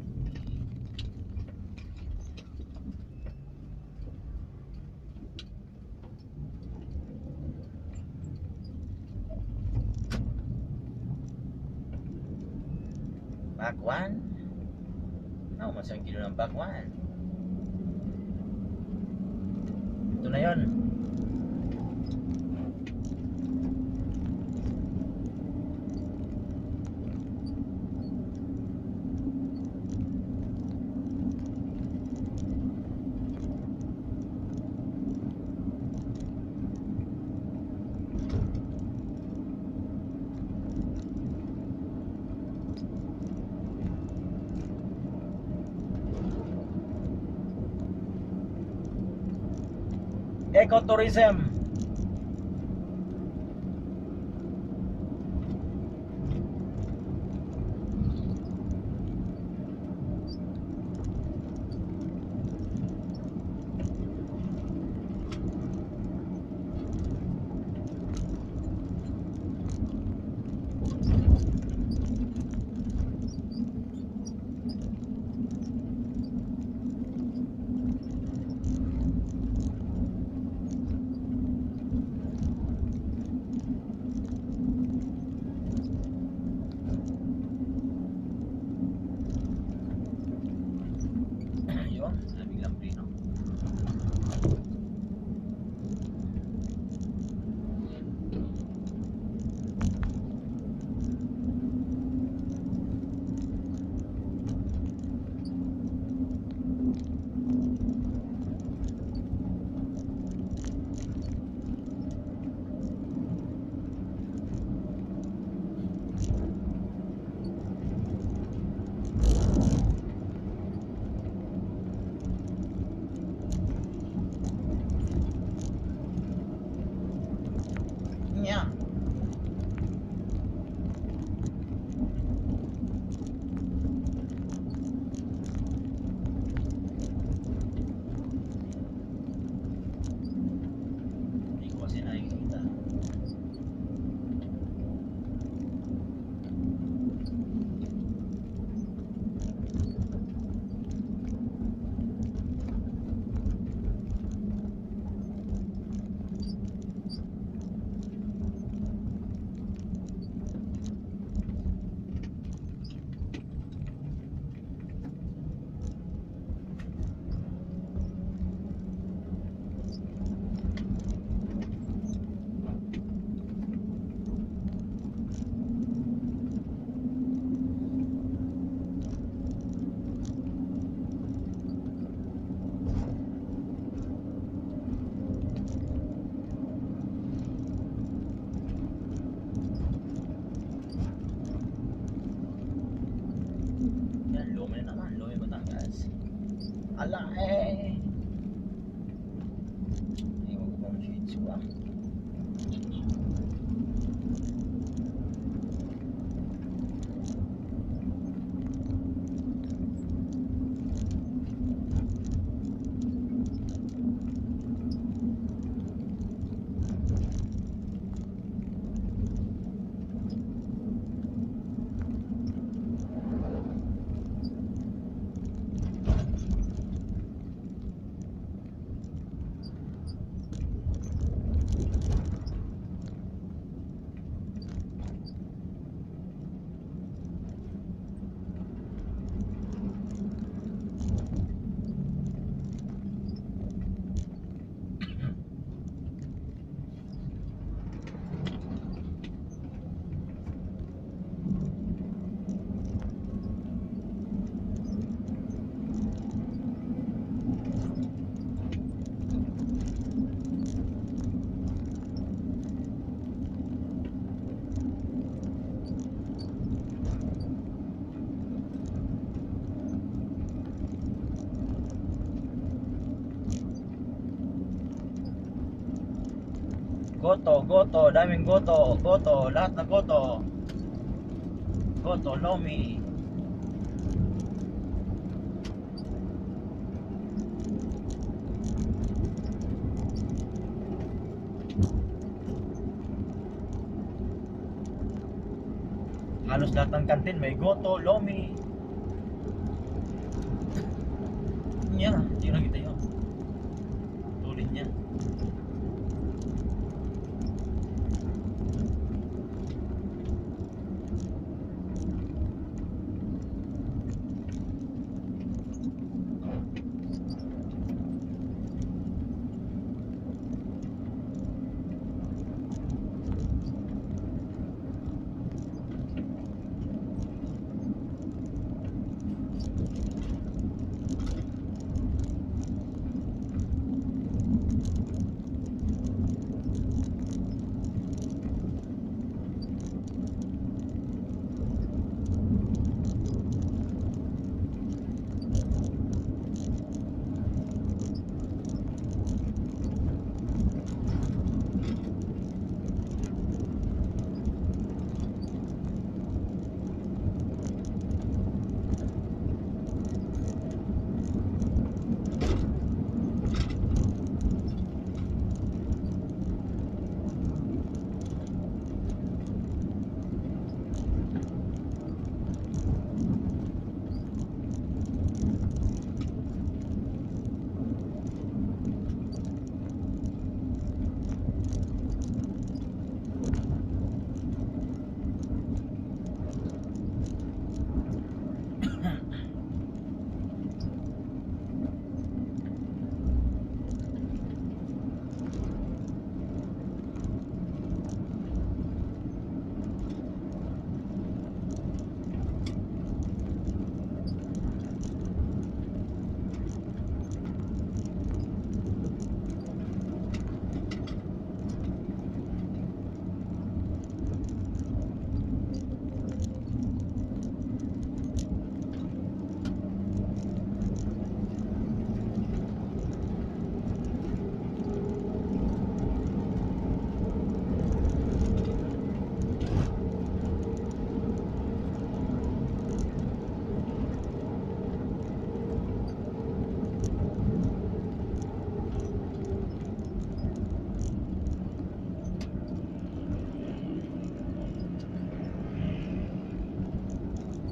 Pakwan? No, masang kilo ng pakwan. Ito na yon. Ecotourism. Lamig lang prino. Yeah. Hindi ko kasi nakikita. Yan, Lome na naman. Lome, Batangas. Ala eh. Iwan ko pang shades ko ah. Goto, goto, daming goto, goto, lahat na goto. Goto, Lomi. Halos lahat ng kantin may goto, Lomi. Yan, hindi na kita yun. Tulin niya.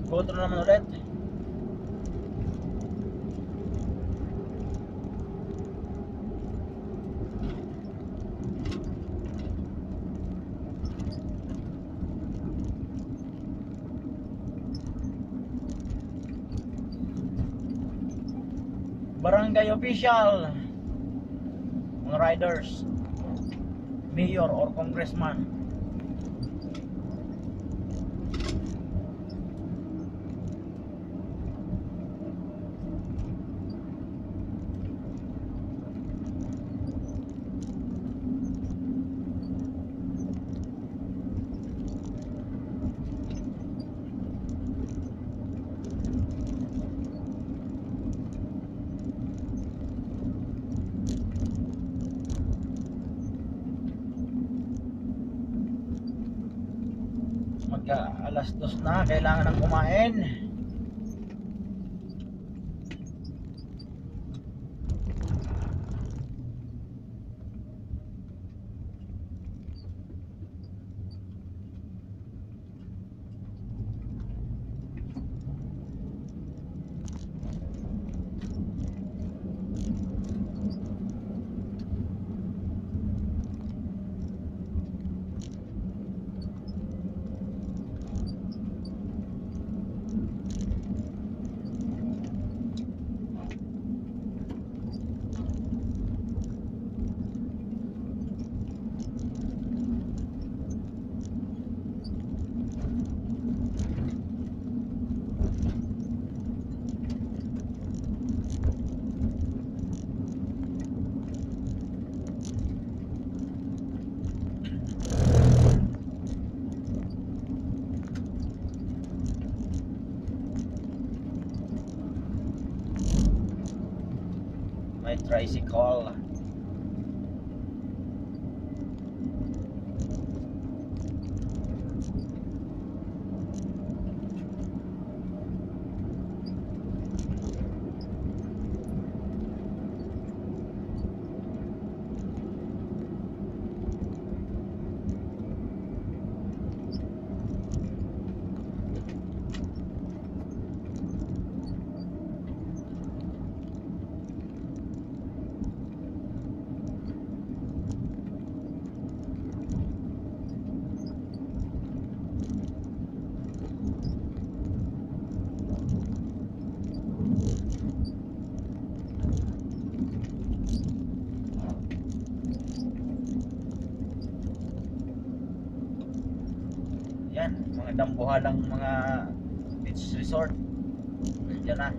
Goto na naman ulit. Barangay official, mga riders, mayor or congressman. Magka alas 2 na, kailangan ng kumain. May tricycle. mga dambuhalang mga beach resort. Nandiyan na.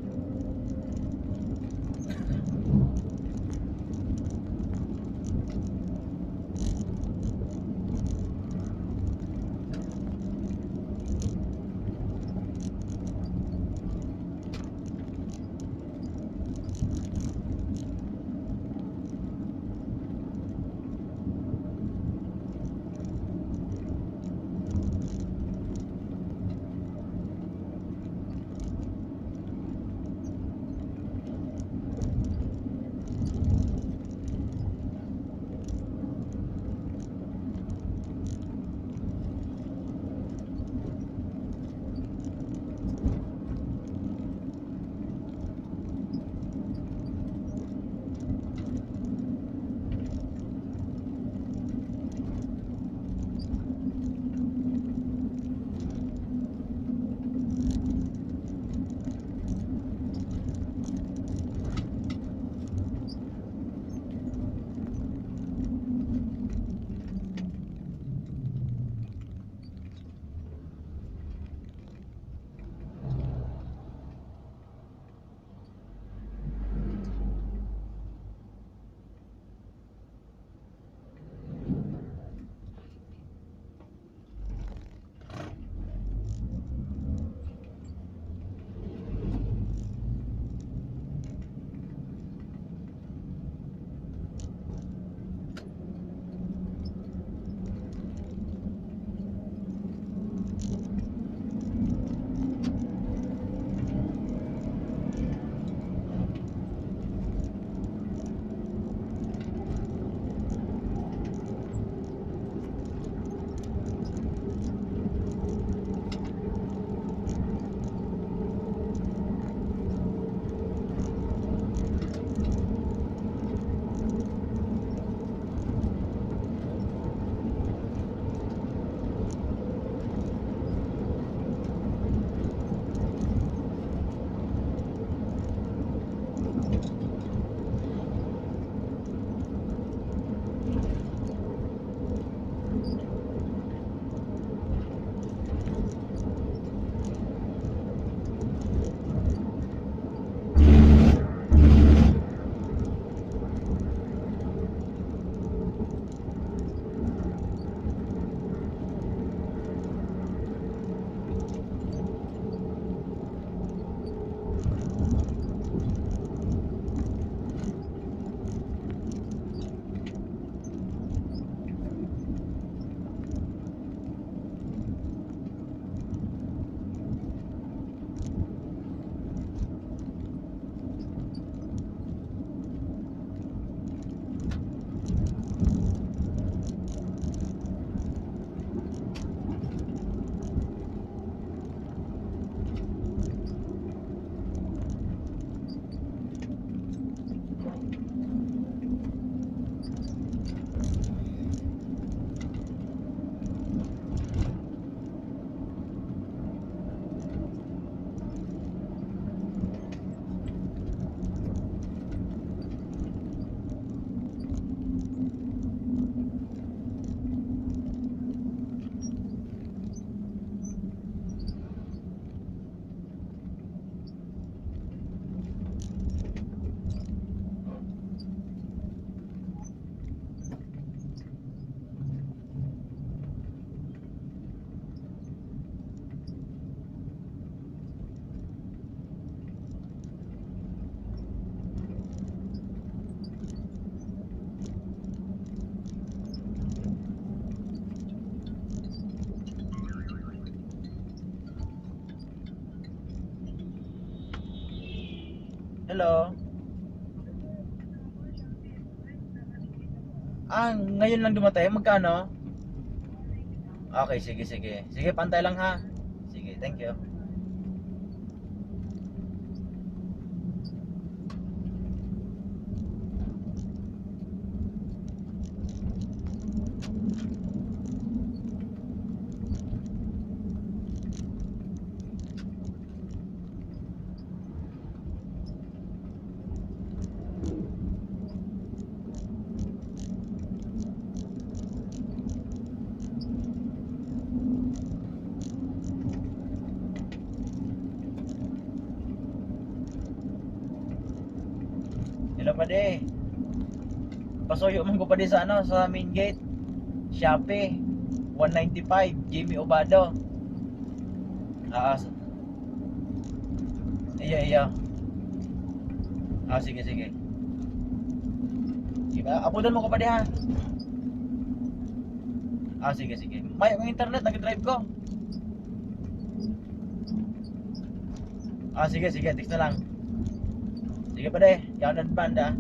Hello. Ngayon lang dumating. Magkano? Okay, sige, sige. Sige, pantay lang ha. Sige, thank you. Sila pa de. Pasuyo man ko pa di sa ano, sa main gate. Shopee 195 Jimmy Obado. Ah, iya. Sige. Diba? Apudan mo ko pa di ha. Sige. May ang internet nag-drive ko. Sige, text na lang. Sige pa de, yaw na banda.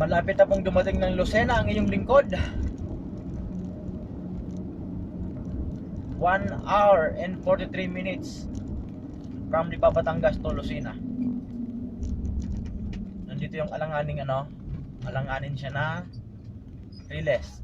Malapit na pong dumating ng Lucena ang iyong lingkod. 1 hour and 43 minutes from Lipa, Batangas to Lucena. Nandito yung alanganing alanganin siya na Riles.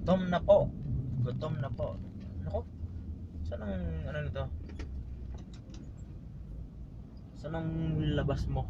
Gutom na po. Gutom na po. Nako. Saan ang ano nito? Saan ang labas mo?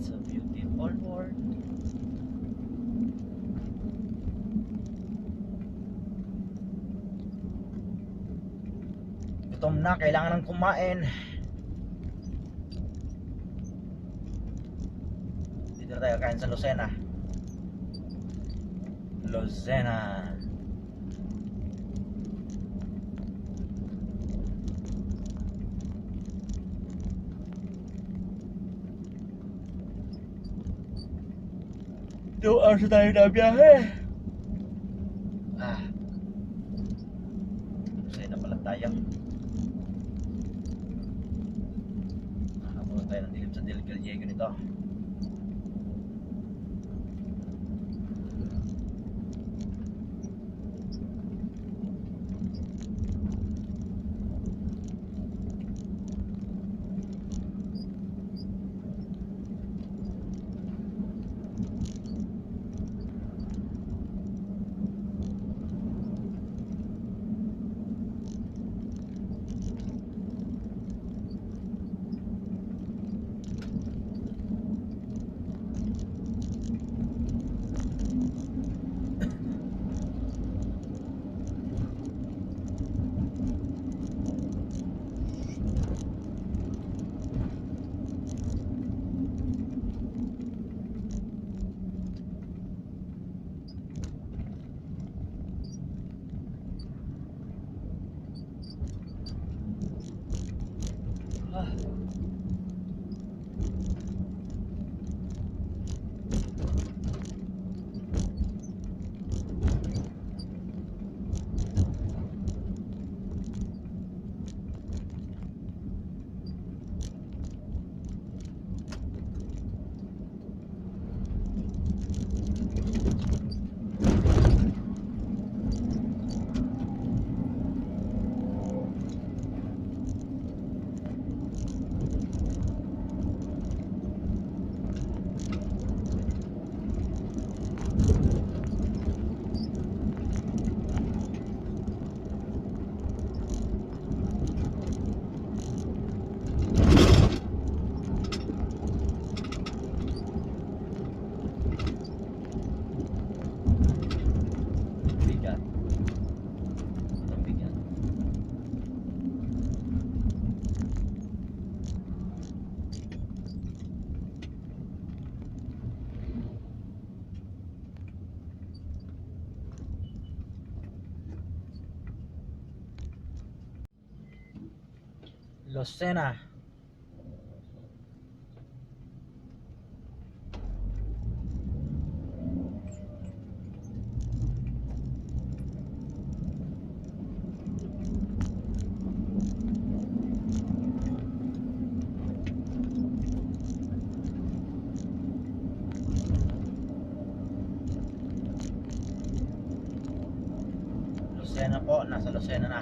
It's a beautiful world. Gutom na, kailangan ng kumain. Dito na tayo kain sa Lucena. Lucena. Doon tayo na biyahe. Lucena pala tayo. Nakapunta tayo ng dilim sa Del Gallego nito. Lucena. Lucena po, nasa Lucena na.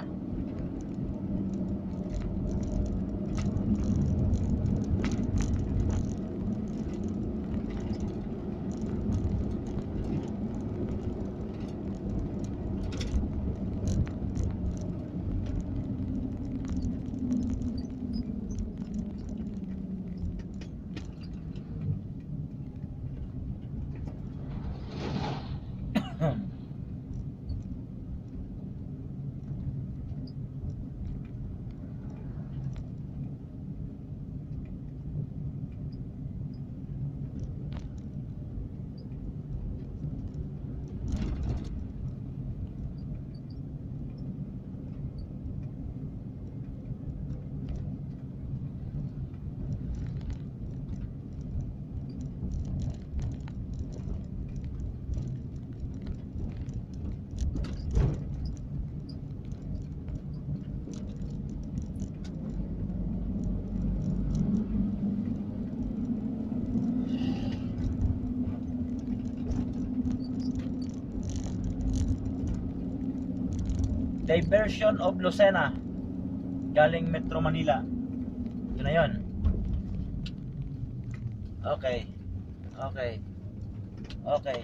Diversion of Lucena galing Metro Manila. Ito na yun. Okay. Okay. Okay.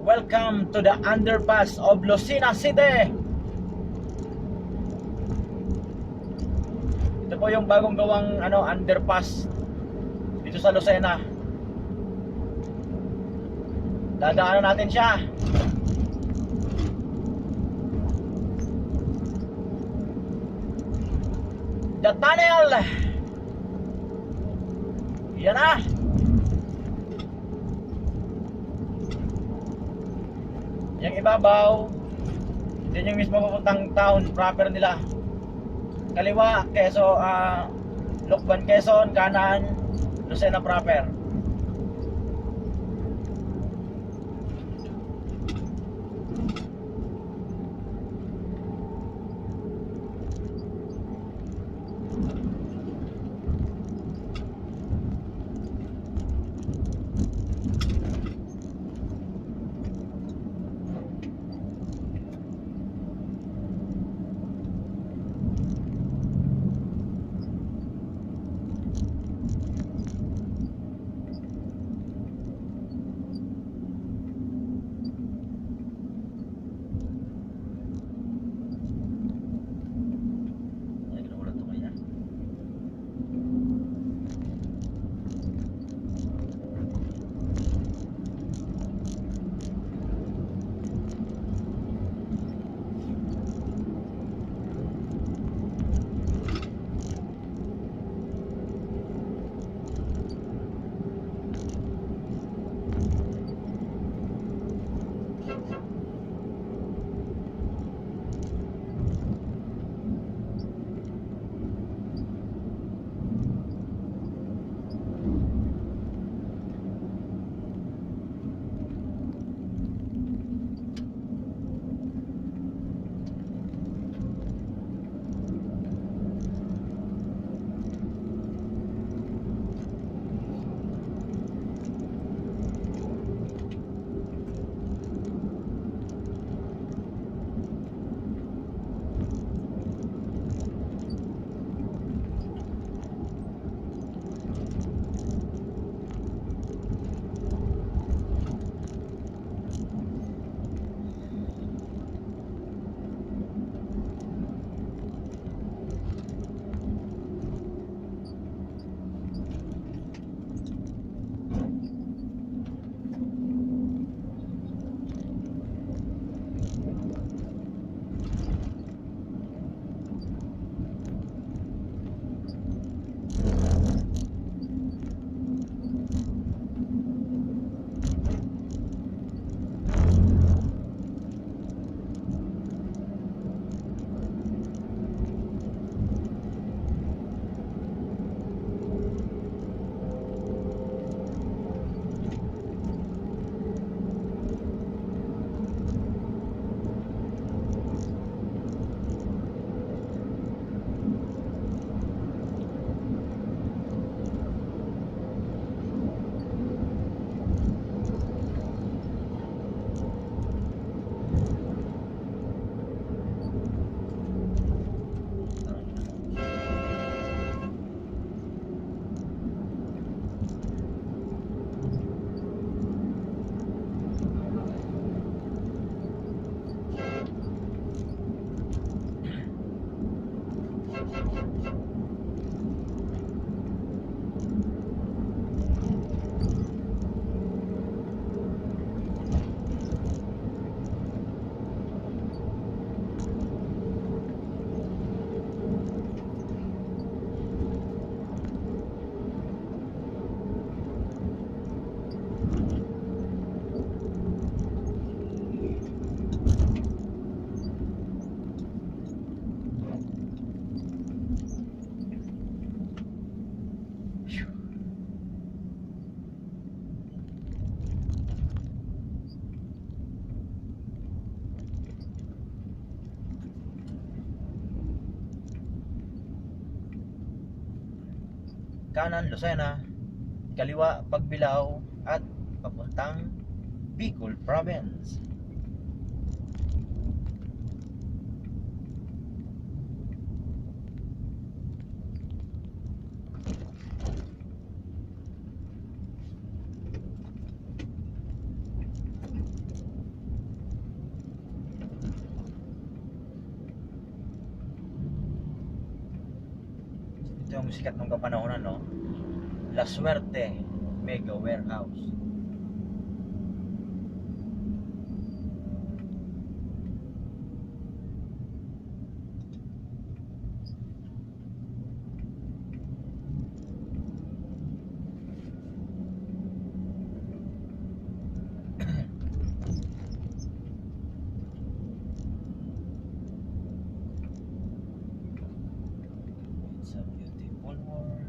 Welcome to the underpass of Lucena City. Ito po yung bagong gawang underpass dito sa Lucena. Dadaanan natin siya. The tunnel. Yan na. Yung ibabaw, yun yung mismo papuntang town proper nila. Kaliwa, Lokban, Quezon. Kanan, Lucena proper. Kanan Lucena, kaliwa Pagbilao at papuntang Bicol Province. Ito yung sikat nung kapanahonan, no? La Suerte Mega Warehouse. It's a beautiful world.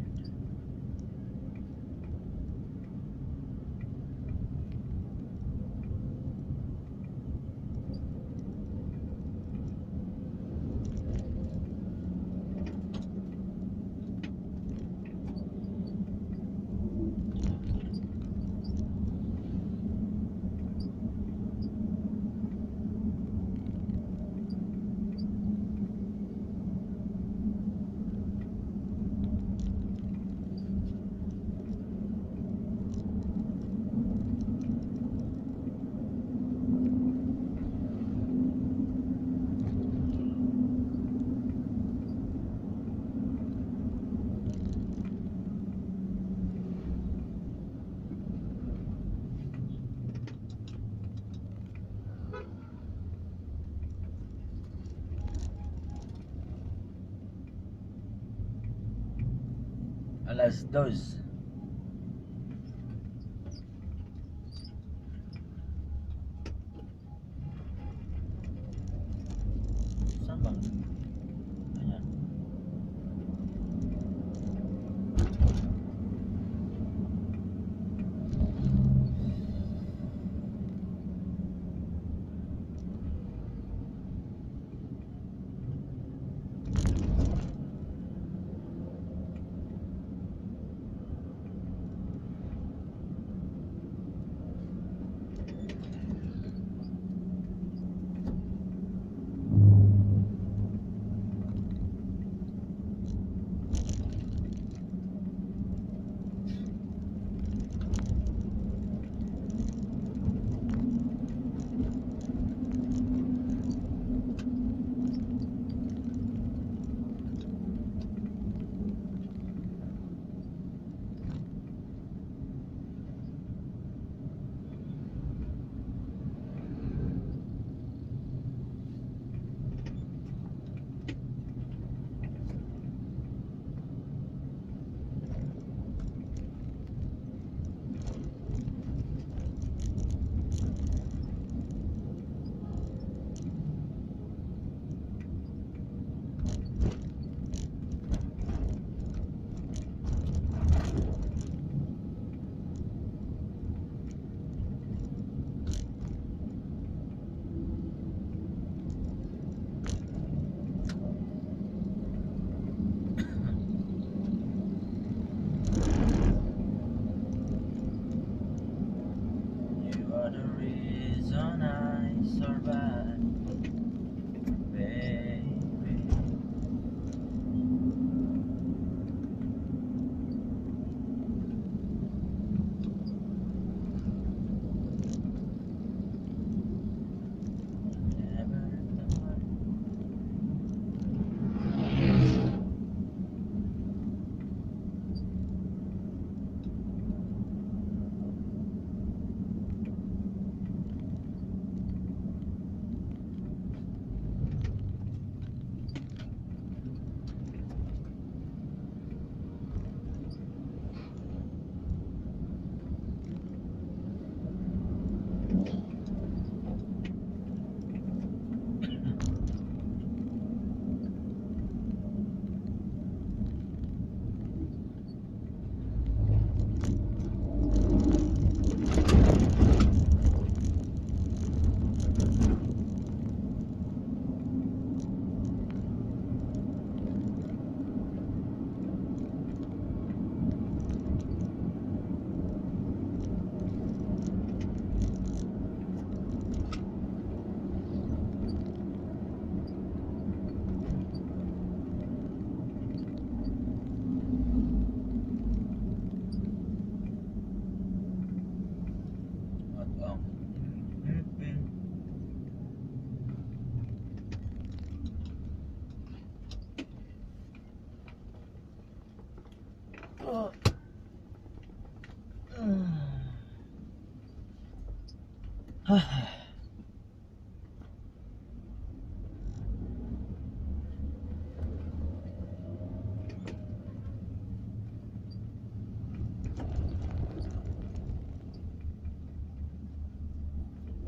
Alas 2. Saan bang? Ayan.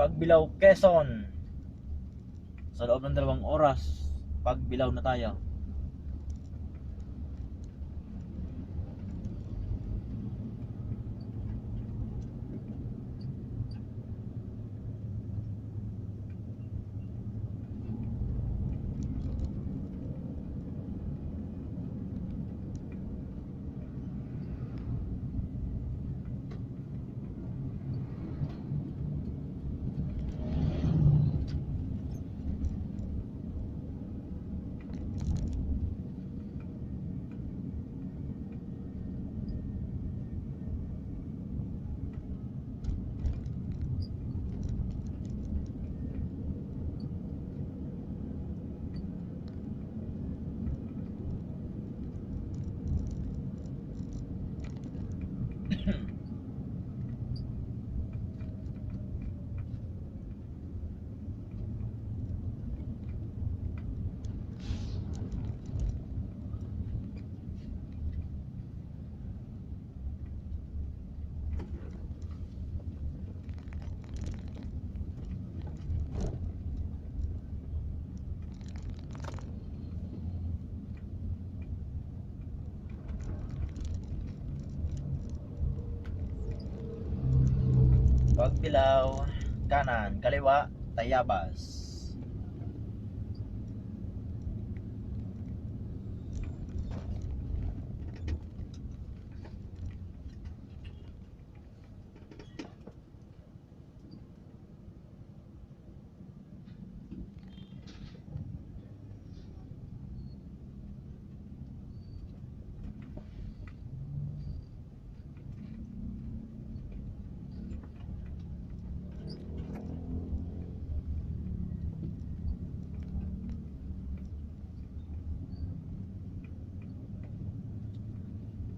Pagbilao, Quezon. Sa loob ng 2 oras, Pagbilao na tayo. Pagbilao, kanan, kaliwa, Tayabas.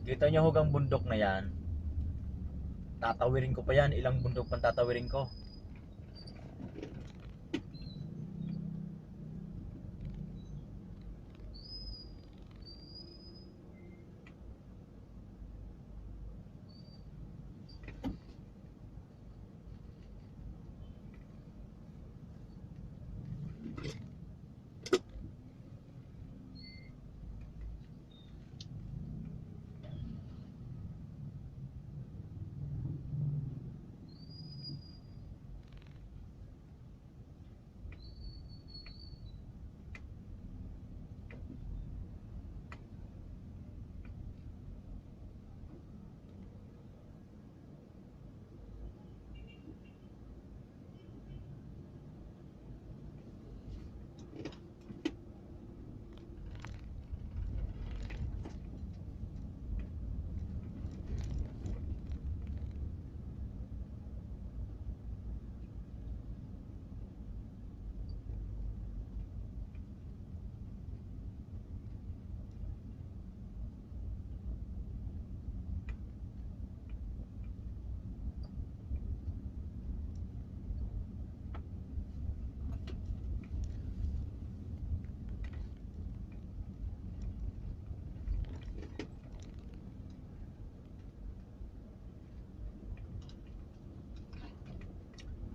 Kita nyo hugang bundok na yan. Tatawirin ko pa yan. Ilang bundok pang tatawirin ko.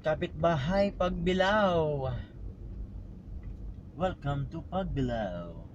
Kapitbahay, Pagbilao. Welcome to Pagbilao.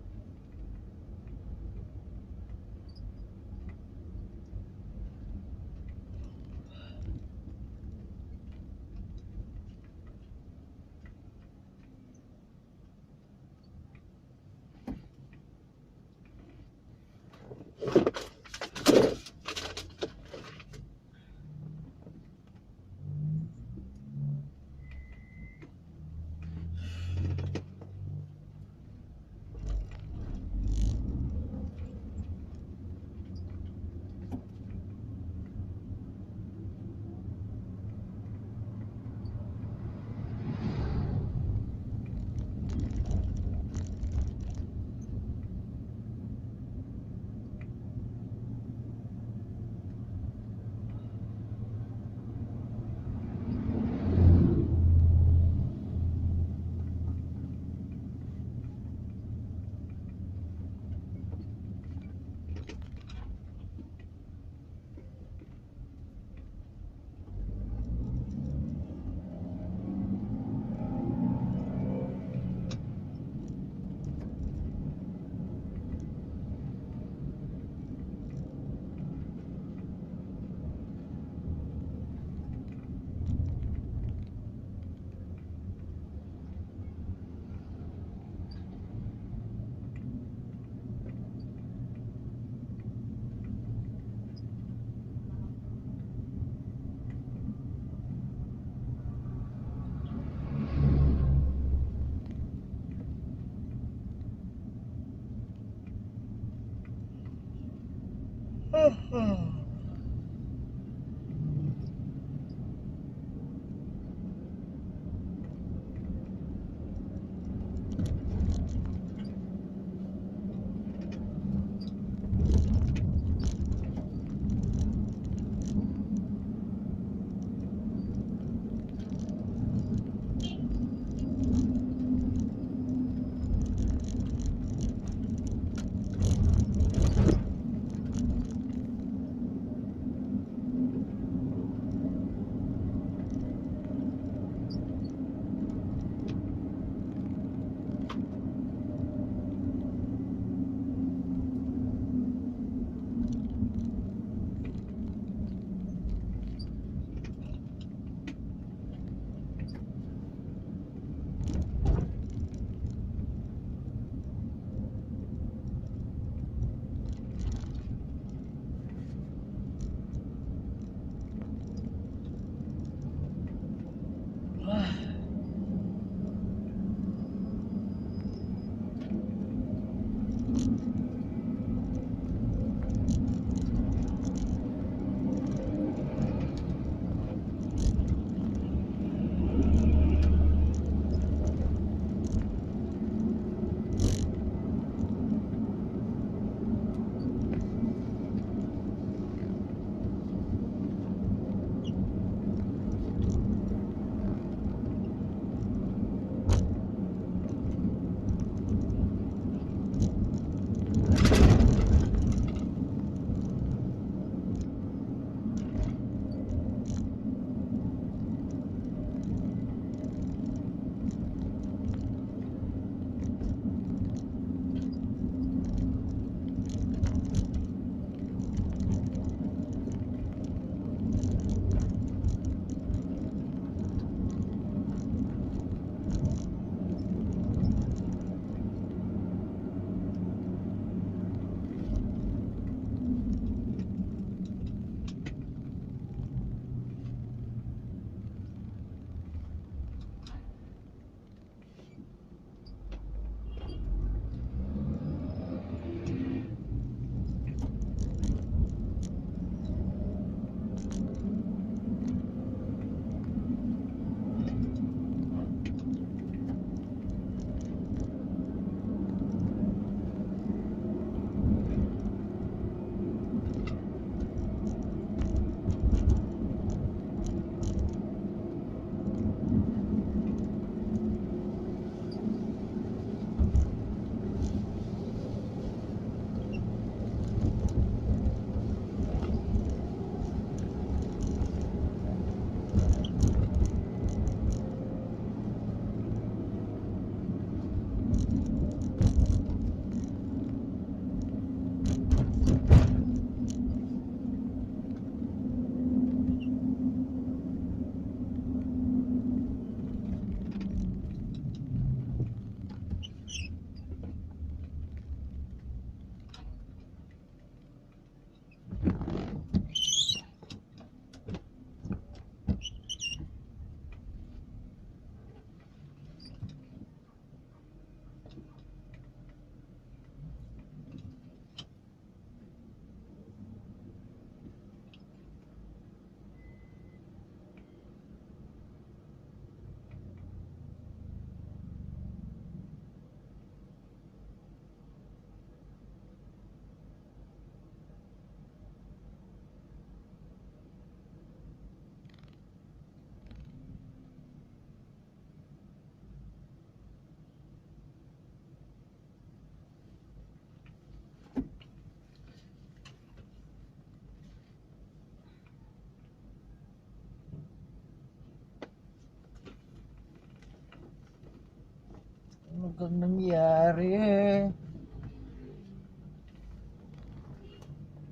Ano kang nangyari?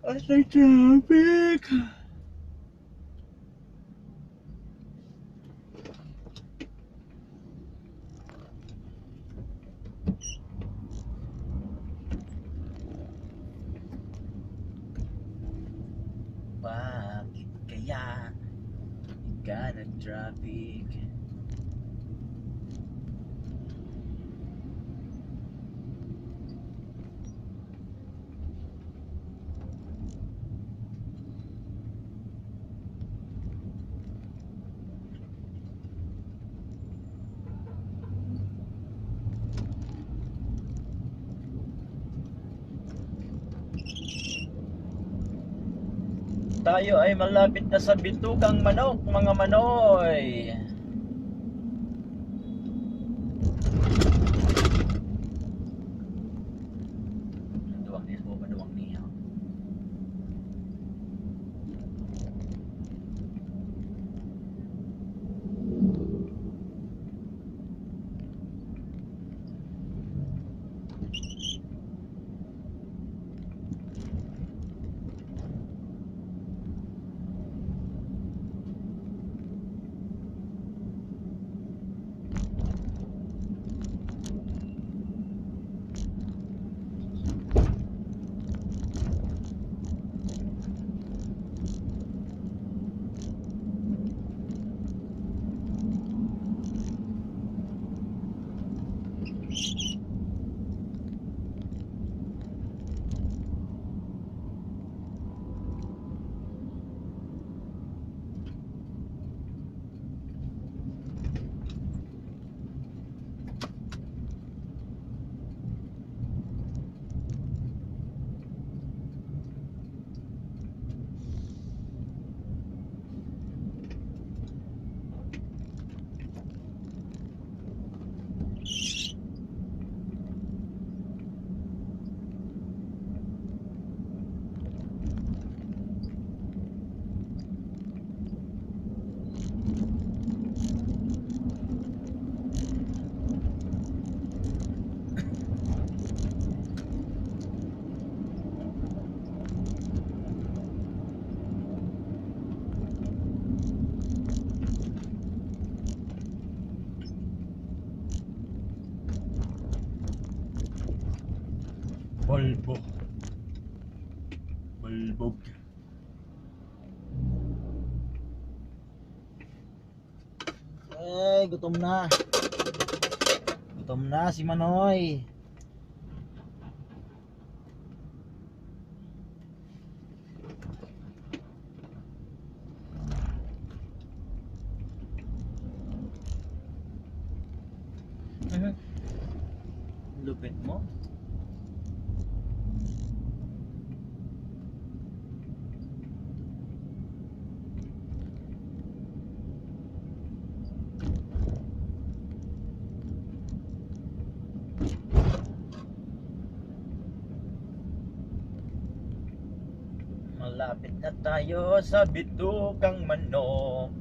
Asay traffic! Bakit kaya ikaw traffic? Tayo ay malapit na sa Bitugang Manok, mga manoy. Duwang niya, duwang niya. Balbo. Balbog. Ay, gutom na. Gutom na si Manoy. Lupit mo. Malapit na tayo sa Bitugang Manok.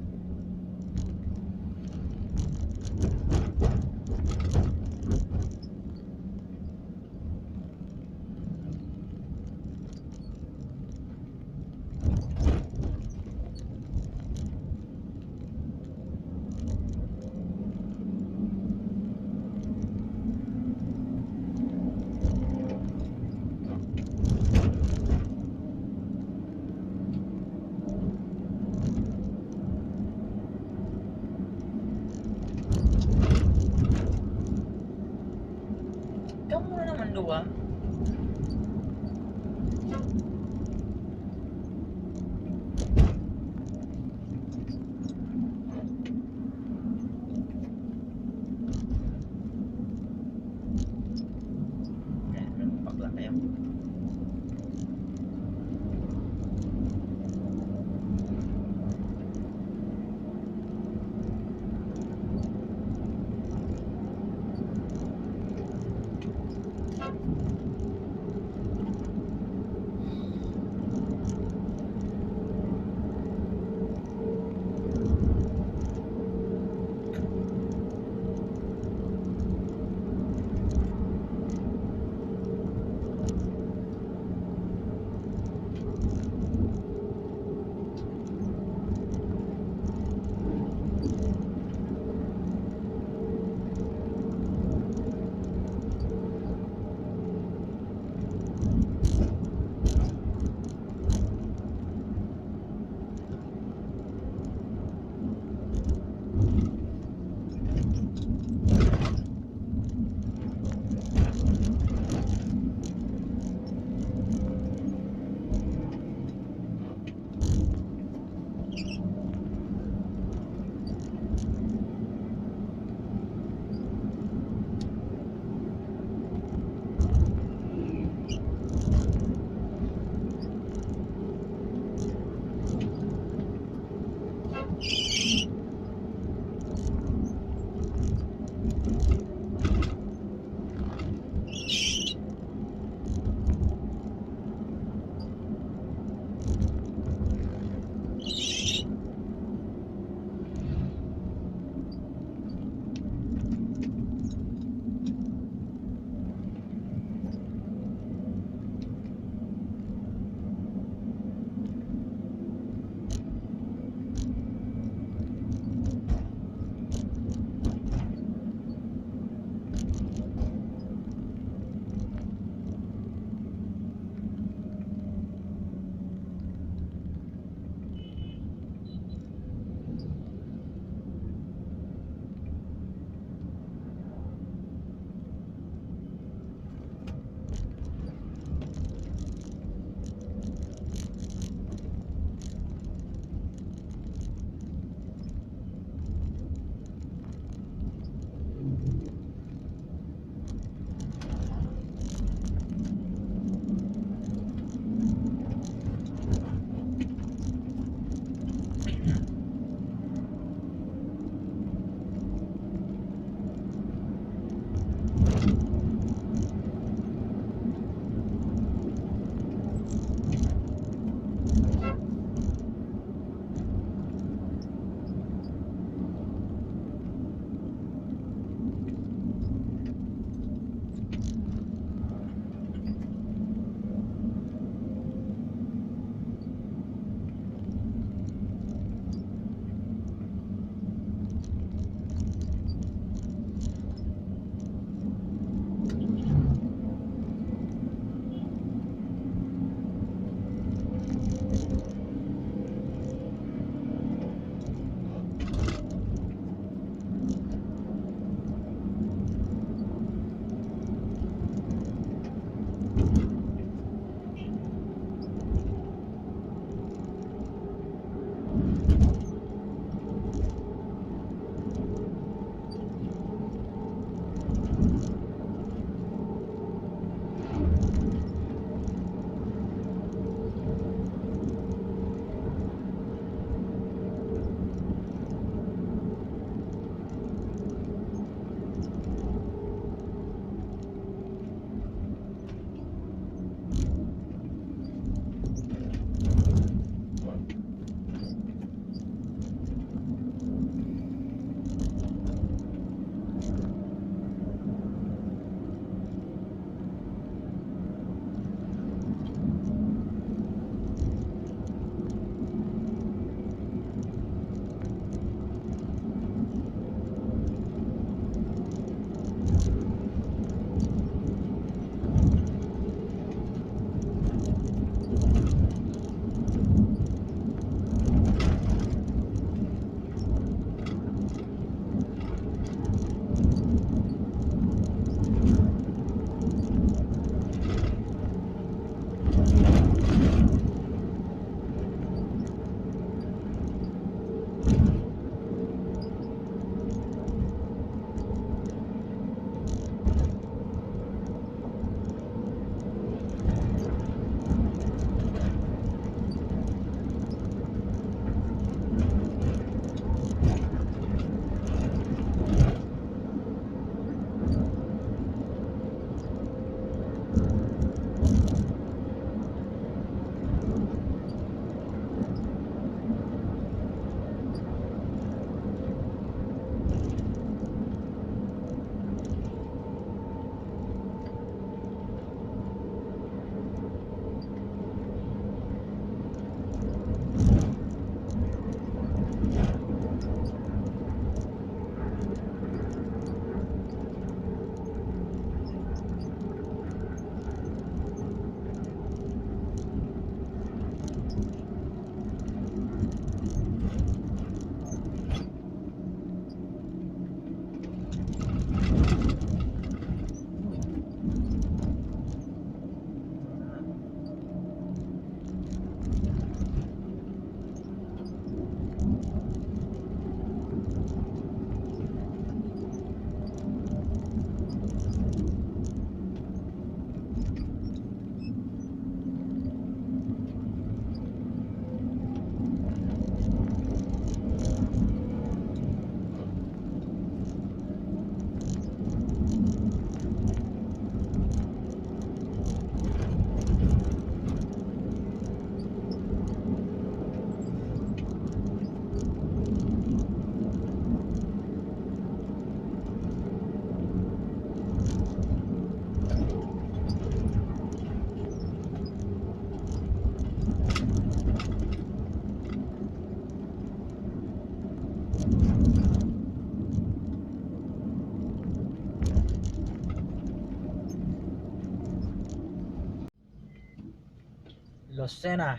Lucena.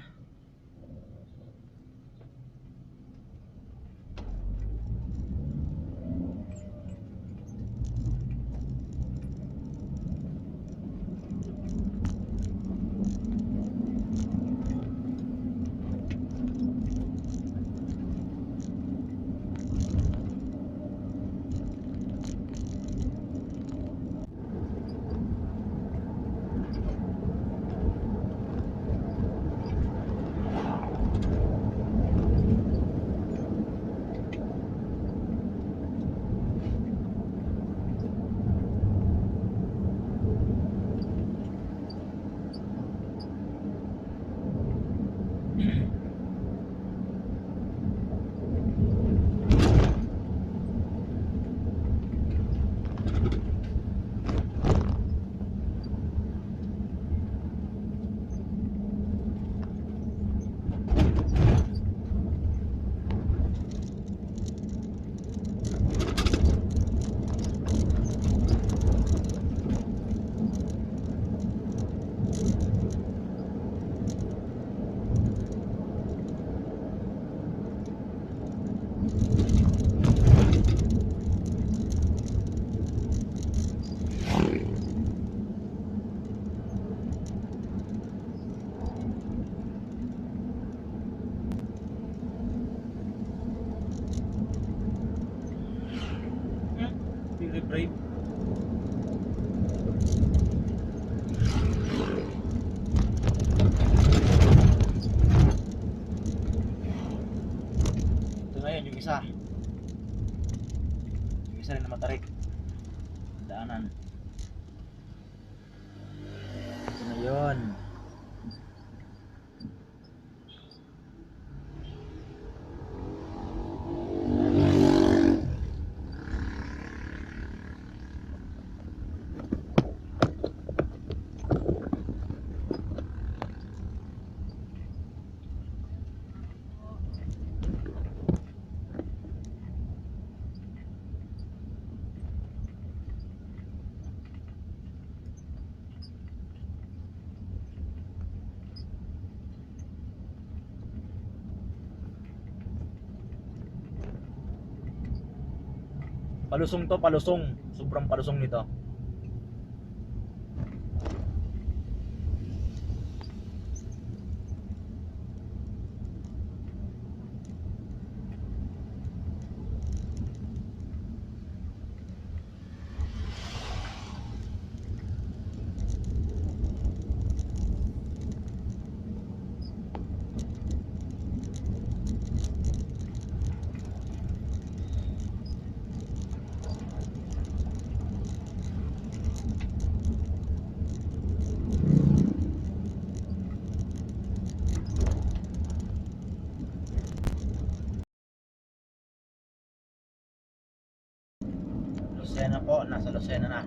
Really brave. Ito ngayon yung isa. Yung isa rin na matarik. Daanan. Ito na yun. Palusong to, palusong. Sobrang palusong nito. Lucena po, nasa Lucena na.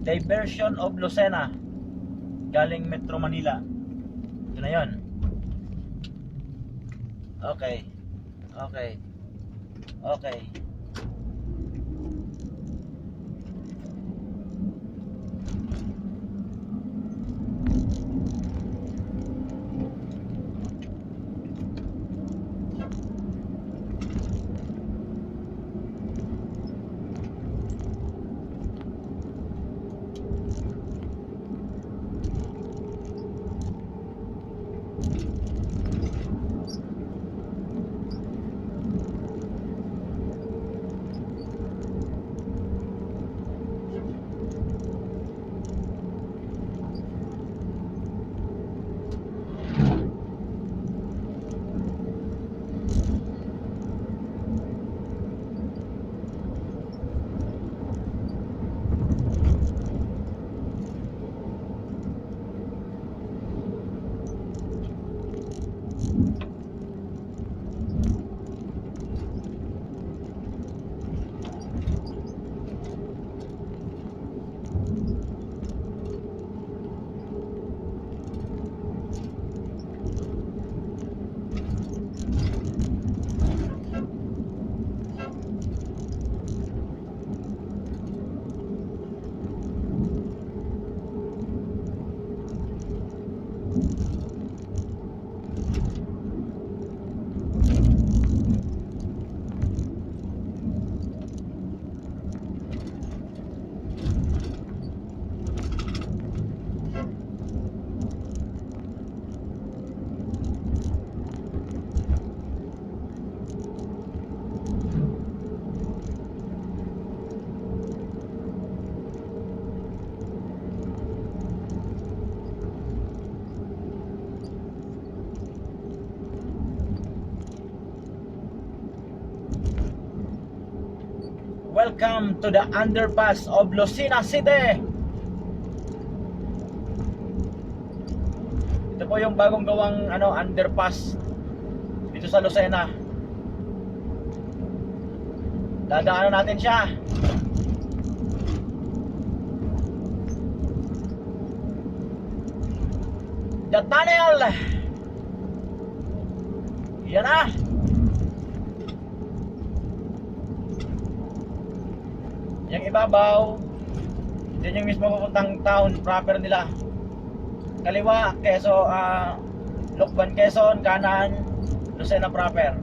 Diversion of Lucena galing Metro Manila. Ito na yun. Okay. Okay. Okay. welcome to the underpass of Lucena City. Ito po yung bagong gawang underpass dito sa Lucena. Dadaanan natin siya. The tunnel. Yan na. Yung ibabaw, yun yung mismo pupuntang town proper nila. Kaliwa, Lokban, Quezon. Kanan, Lucena proper.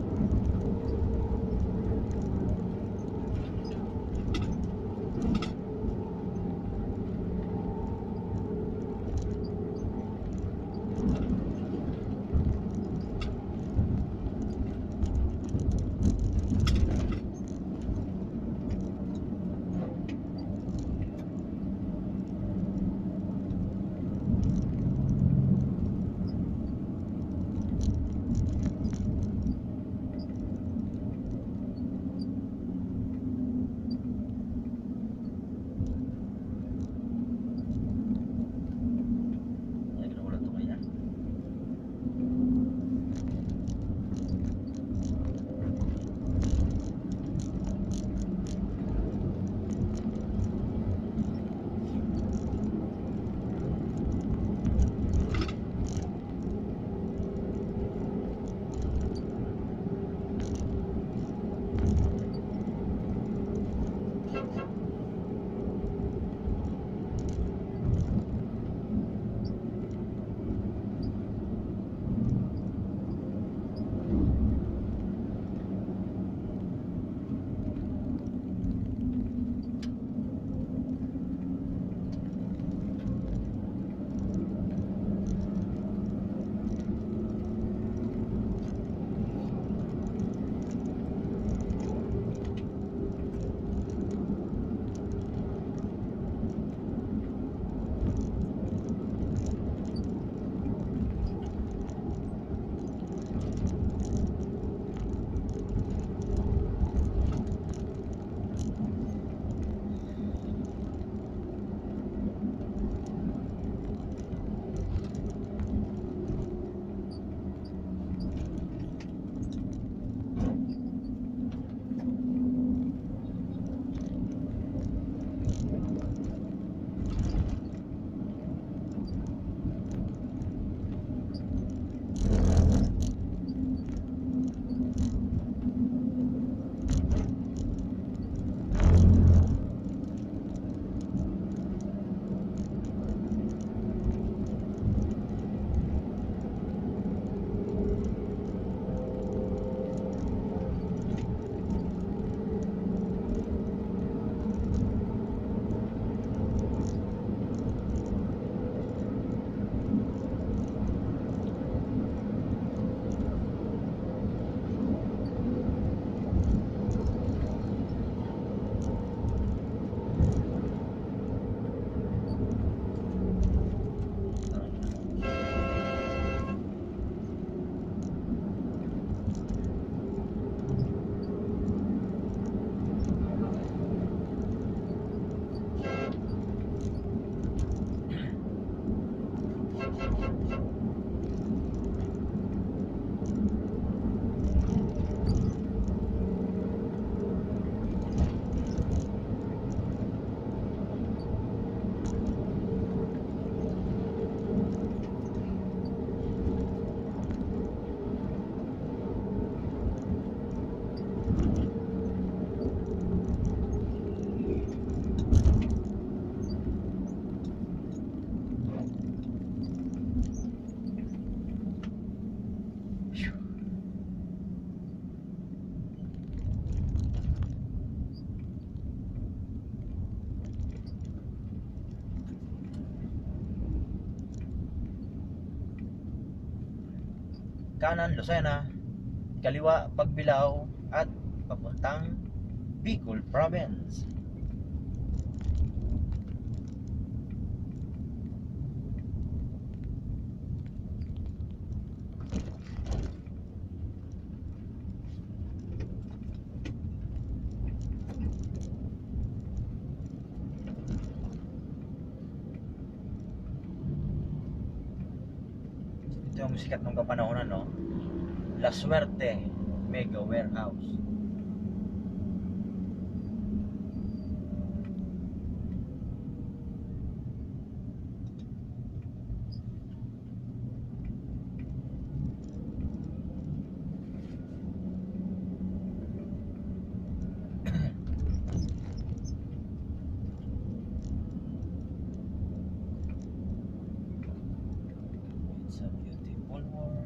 Kanan, Lucena. Kaliwa, Pagbilao. At papuntang Bicol Province. yung sikat nung kapanahonan, no? La Suerte Mega Warehouse. It's a beautiful world.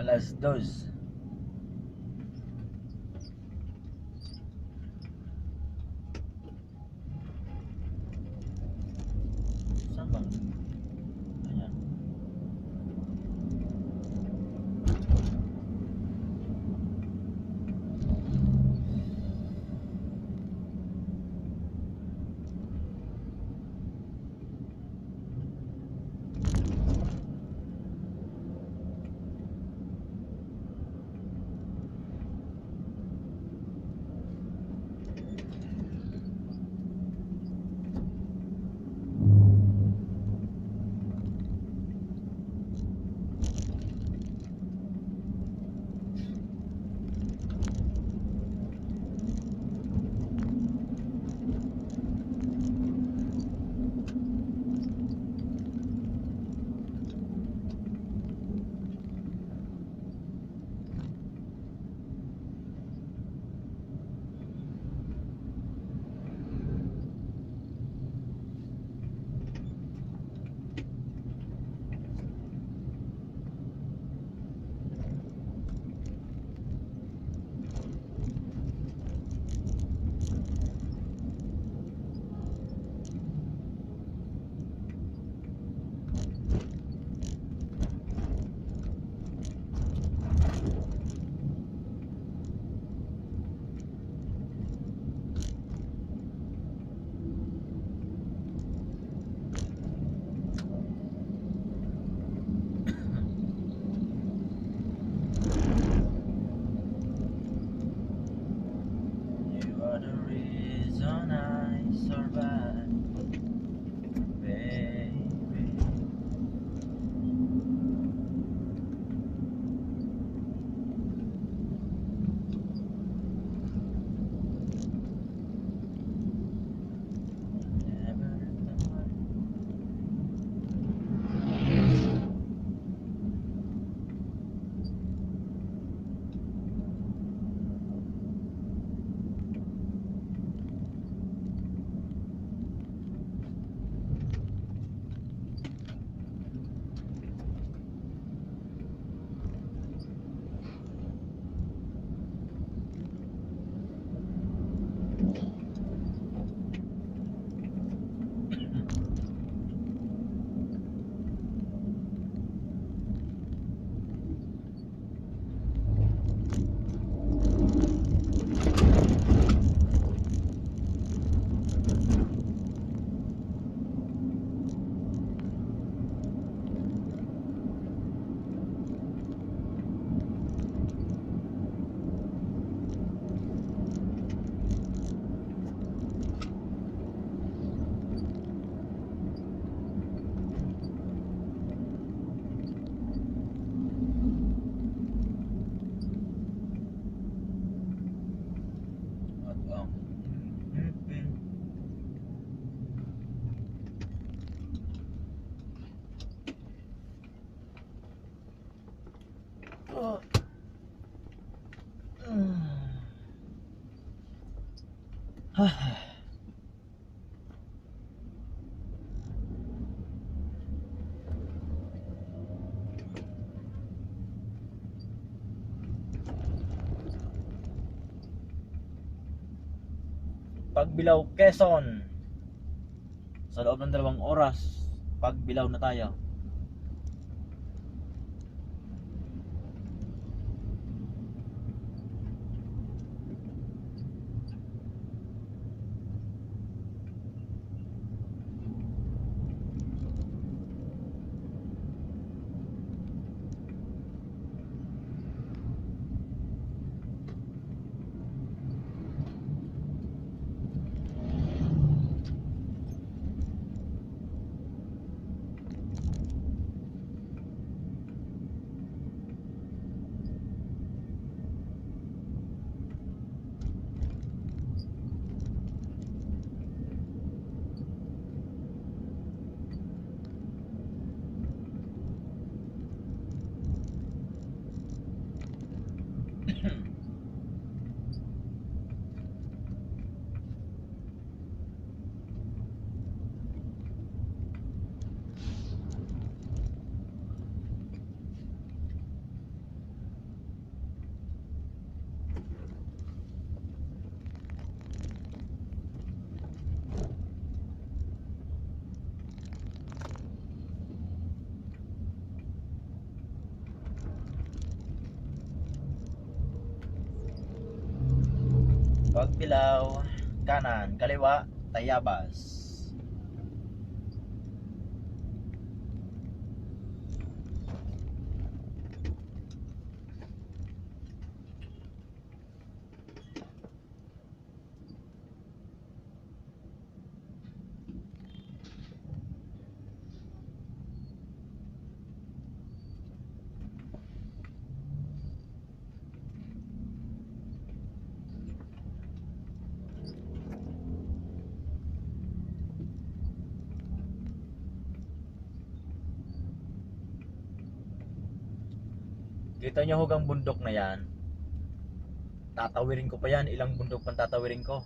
Alas 2. Saan bang? Ayan. Pagbilao, Quezon. Sa loob ng 2 oras, Pagbilao na tayo. Pagbilao, kanan, kaliwa, Tayabas. Kita nyo hugang bundok na yan. Tatawirin ko pa yan. Ilang bundok pang tatawirin ko.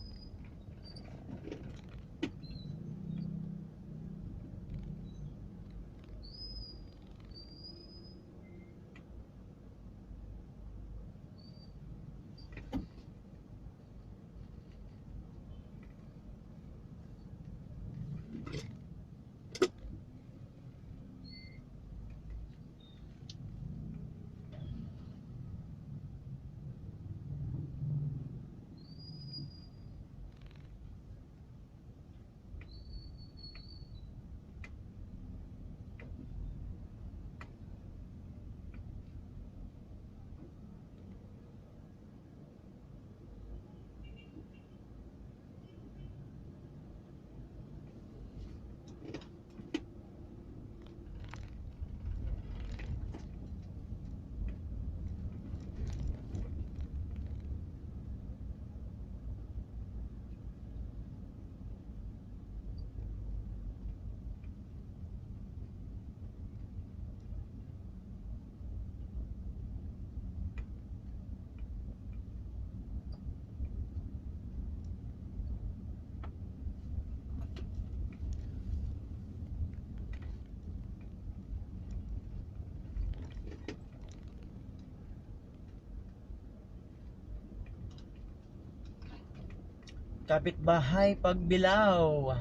Kapitbahay, Pagbilao.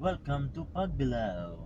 Welcome to Pagbilao.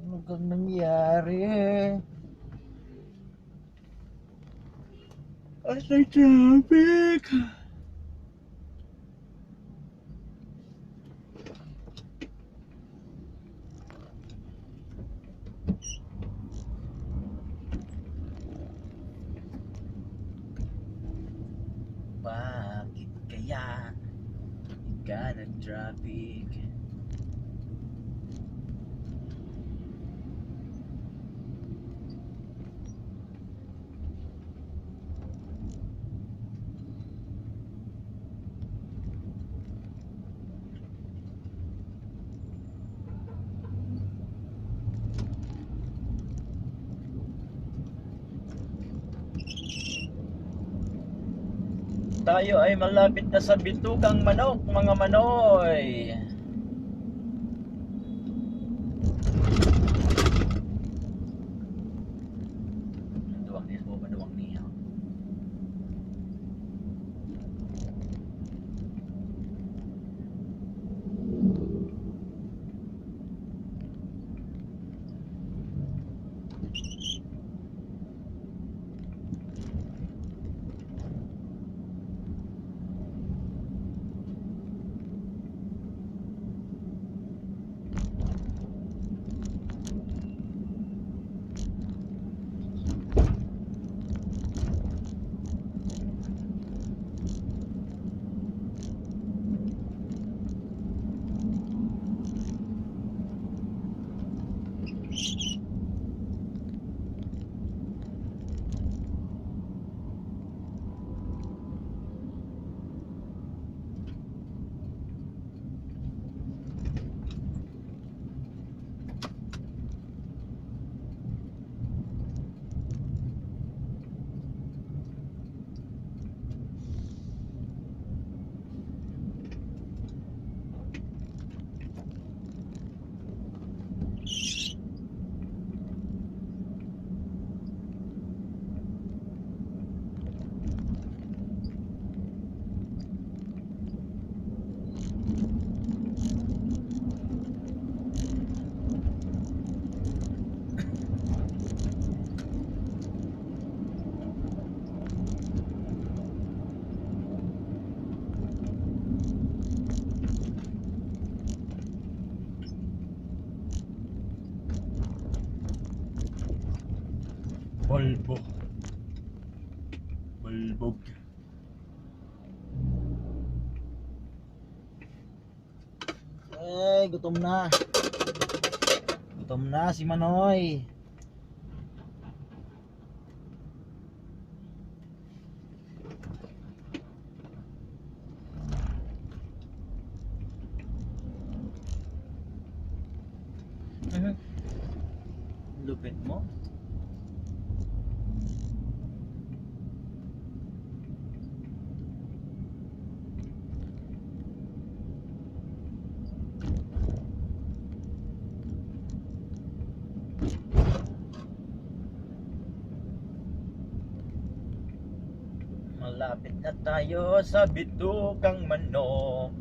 Ano kang nangyari? Asay traffic! Bakit kaya ka nag-traffic? Tayo ay malapit na sa Bitukang Manok, mga manoy. Duwang niya, duwang niya. Balbo. Balbog. Eh, gutom na. Gutom na si Manoy. Lupit mo. Malapit na tayo sa Bitukang Manok.